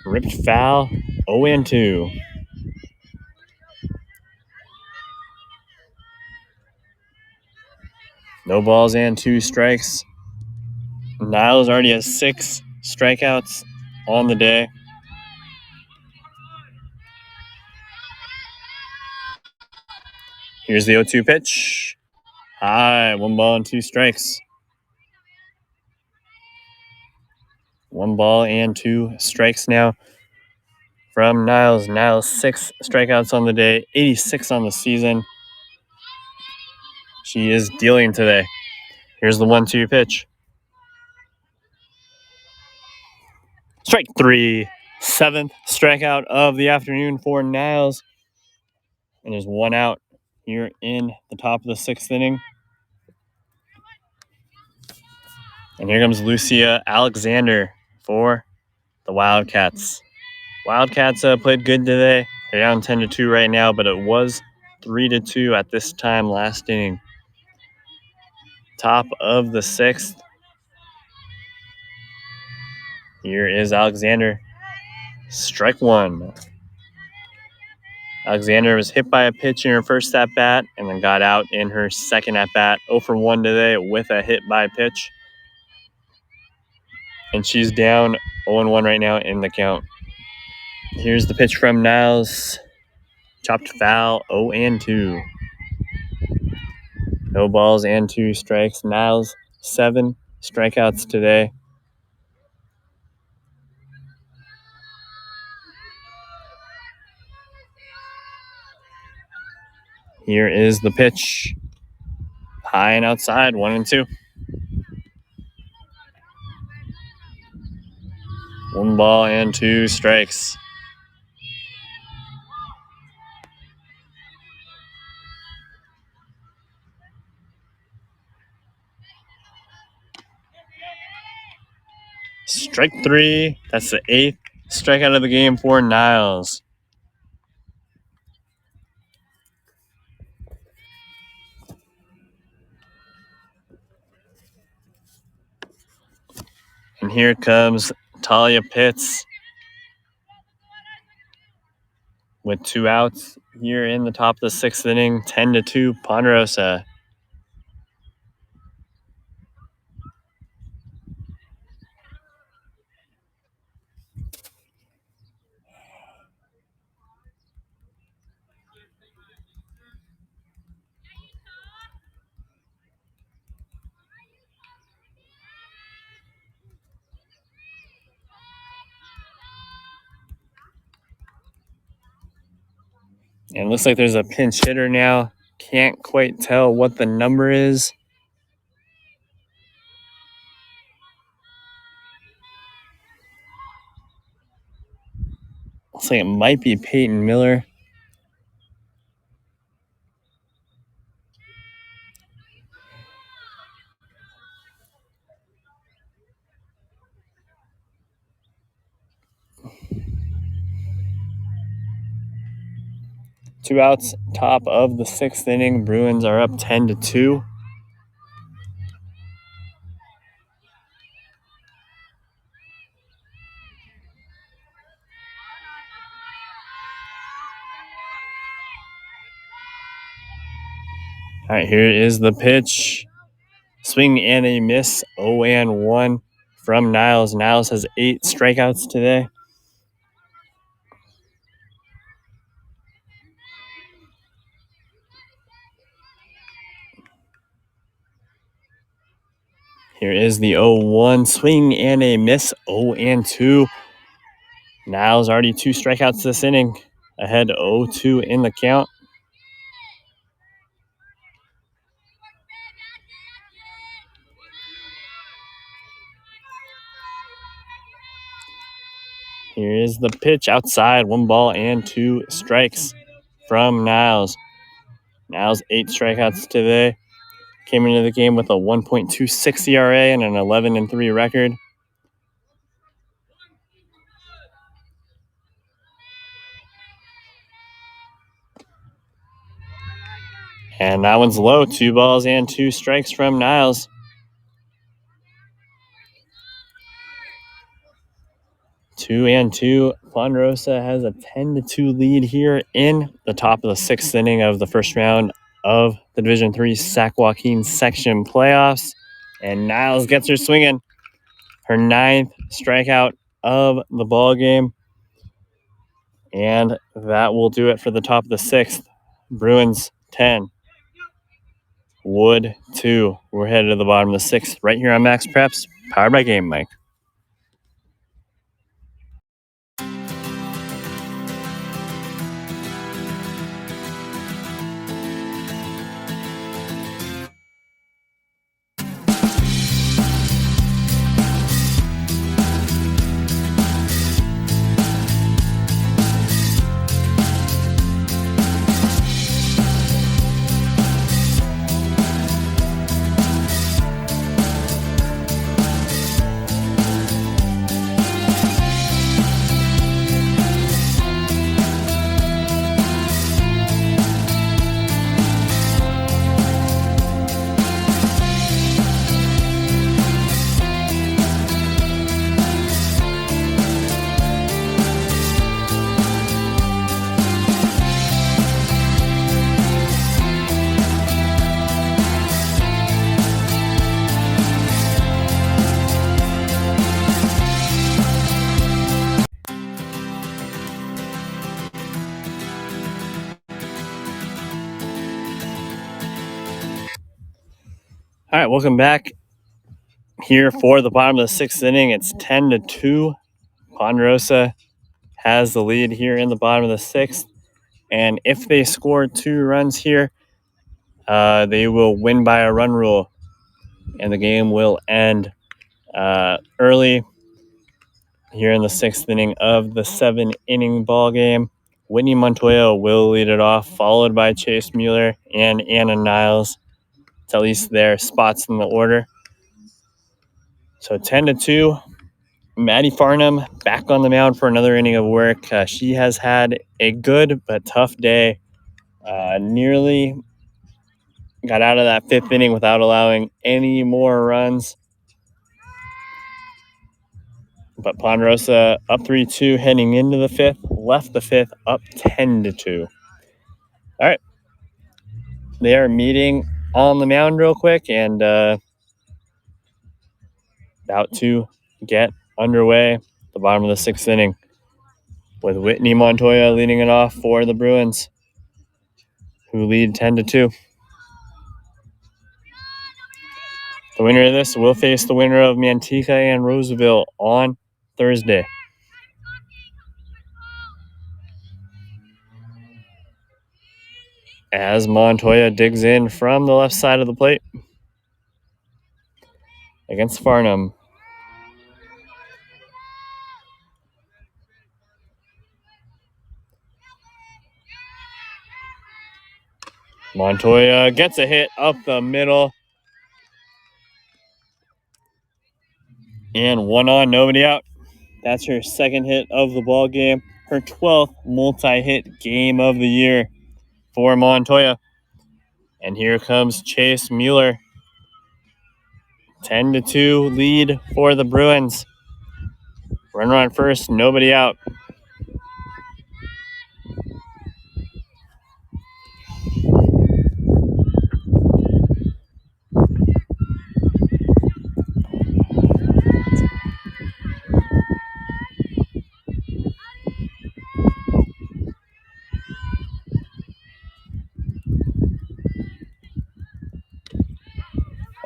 Ripped foul, 0-2. No balls and 2 strikes. Niles already has 6 strikeouts on the day. Here's the 0-2 pitch. High, 1 ball and 2 strikes. 1 ball and 2 strikes now from Niles. Niles 6 strikeouts on the day, 86 on the season. She is dealing today. Here's the 1-2 pitch. Strike 3. 7th strikeout of the afternoon for Niles. And there's 1 out here in the top of the 6th inning. And here comes Lucia Alexander for the Wildcats. Wildcats played good today. They're down 10-2 right now, but it was 3-2 at this time last inning. Top of the 6th. Here is Alexander. Strike 1. Alexander was hit by a pitch in her first at-bat and then got out in her second at-bat. 0 for 1 today with a hit by pitch. And she's down 0-1 right now in the count. Here's the pitch from Niles. Chopped foul, 0-2. No balls and 2 strikes. Niles, 7 strikeouts today. Here is the pitch. High and outside, 1-2. 1 ball and 2 strikes. Strike 3. That's the 8th strikeout of the game for Niles. And here comes Talia Pitts with 2 outs here in the top of the 6th inning, 10-2 Ponderosa. And it looks like there's a pinch hitter now. Can't quite tell what the number is. Looks like it might be Peyton Miller. Two outs, top of the 6th inning. Bruins are up 10-2. All right, here is the pitch. Swing and a miss, 0-1 from Niles. Niles has 8 strikeouts today. Here is the 0-1, swing and a miss, 0-2. Niles already 2 strikeouts this inning, ahead 0-2 in the count. Here is the pitch outside, 1 ball and 2 strikes from Niles. Niles 8 strikeouts today. Came into the game with a 1.26 ERA and an 11-3 record. And that one's low, 2 balls and 2 strikes from Niles. 2-2. Ponderosa has a 10-2 lead here in the top of the 6th inning of the first round of the Division III Sac Joaquin section playoffs. And Niles gets her swinging. Her 9th strikeout of the ball game. And that will do it for the top of the 6th. Bruins 10. Wood 2. We're headed to the bottom of the 6th right here on Max Preps, powered by Game Mike. All right, welcome back here for the bottom of the 6th inning. It's 10-2. Ponderosa has the lead here in the bottom of the 6th. And if they score 2 runs here, they will win by a run rule. And the game will end early here in the 6th inning of the 7-inning ball game. Whitney Montoya will lead it off, followed by Chase Mueller and Anna Niles. It's at least their spots in the order. So 10-2. Maddie Farnham back on the mound for another inning of work. She has had a good but tough day. Nearly got out of that 5th inning without allowing any more runs. But Ponderosa up 3-2 heading into the fifth, left the fifth up 10-2. All right. They are meeting on the mound real quick and about to get underway. The bottom of the sixth inning with Whitney Montoya leading it off for the Bruins, who lead 10-2. The winner of this will face the winner of Manteca and Roseville on Thursday. As Montoya digs in from the left side of the plate against Farnham. Montoya gets a hit up the middle. And 1 on, nobody out. That's her second hit of the ball game. Her 12th multi-hit game of the year for Montoya. And here comes Chase Mueller. 10-2 lead for the Bruins. Runner on first, nobody out.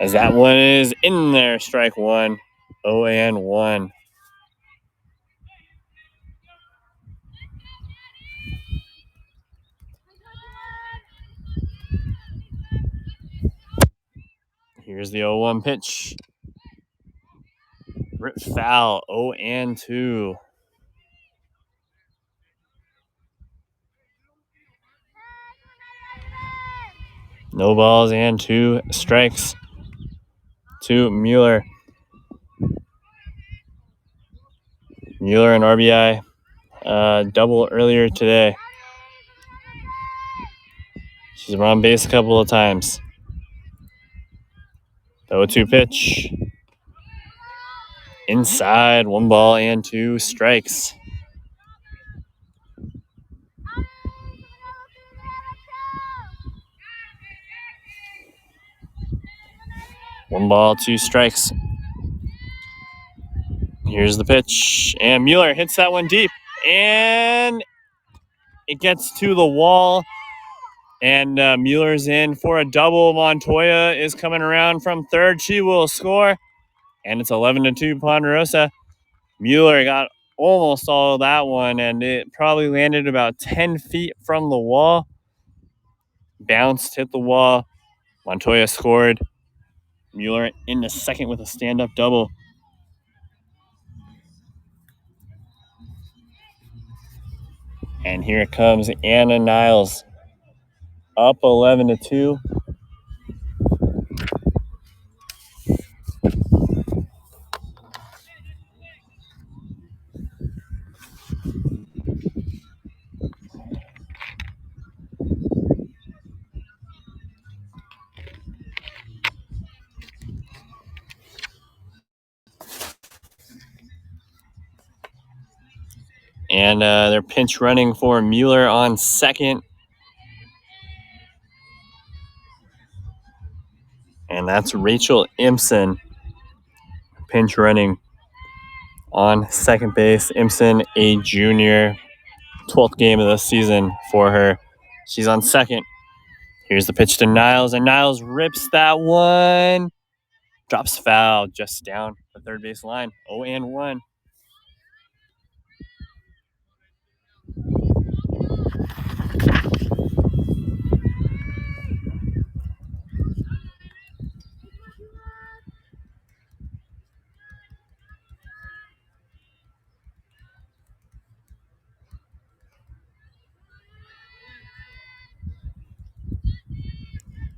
As that one is in there, strike one. 0-1. Here's the 0-1 pitch. Rip foul, 0-2. No balls and 2 strikes to Mueller. Mueller and RBI double earlier today. She's run on base a couple of times. The 0-2 pitch. Inside, 1 ball and 2 strikes. One ball, 2 strikes. Here's the pitch. And Mueller hits that one deep. And it gets to the wall. And Mueller's in for a double. Montoya is coming around from third. She will score. And it's 11-2 Ponderosa. Mueller got almost all of that one. And it probably landed about 10 feet from the wall. Bounced, hit the wall. Montoya scored. Mueller in the second with a stand-up double. And here comes Anna Niles. Up 11-2. And they're pinch running for Mueller on second. And that's Rachel Impson pinch running on second base. Impson, a junior, 12th game of the season for her. She's on second. Here's the pitch to Niles, and Niles rips that one. Drops foul just down the third base line. 0-1.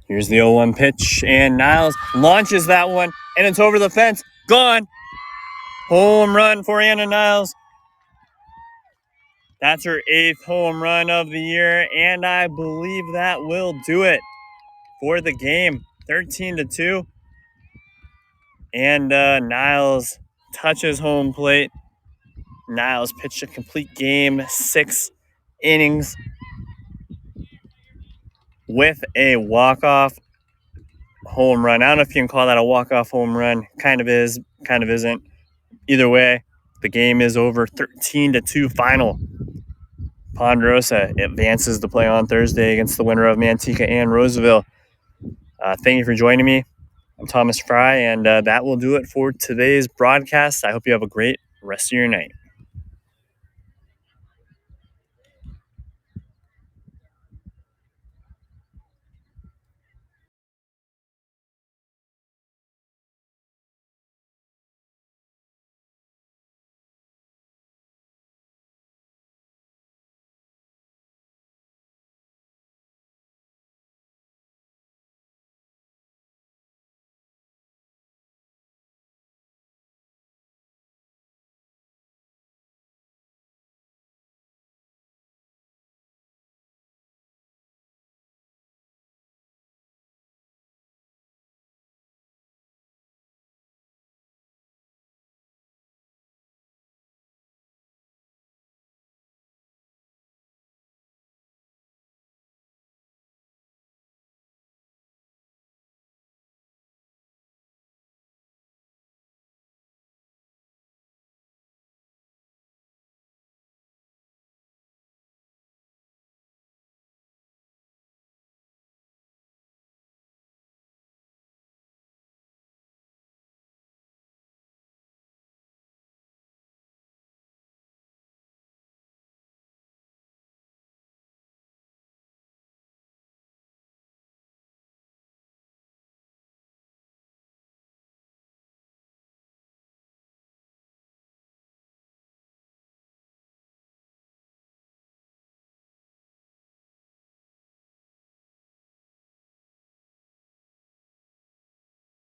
Here's the 0-1 pitch, and Niles launches that one, and it's over the fence. Gone. Home run for Anna Niles. That's her 8th home run of the year, and I believe that will do it for the game. 13-2. And Niles touches home plate Niles pitched a complete game, 6 innings with a walk-off home run. I don't know if you can call that a walk-off home run. Kind of is, kind of isn't. Either way, the game is over. 13-2 final. Ponderosa advances to play on Thursday against the winner of Manteca and Roseville. Thank you for joining me. I'm Thomas Frey, and that will do it for today's broadcast. I hope you have a great rest of your night.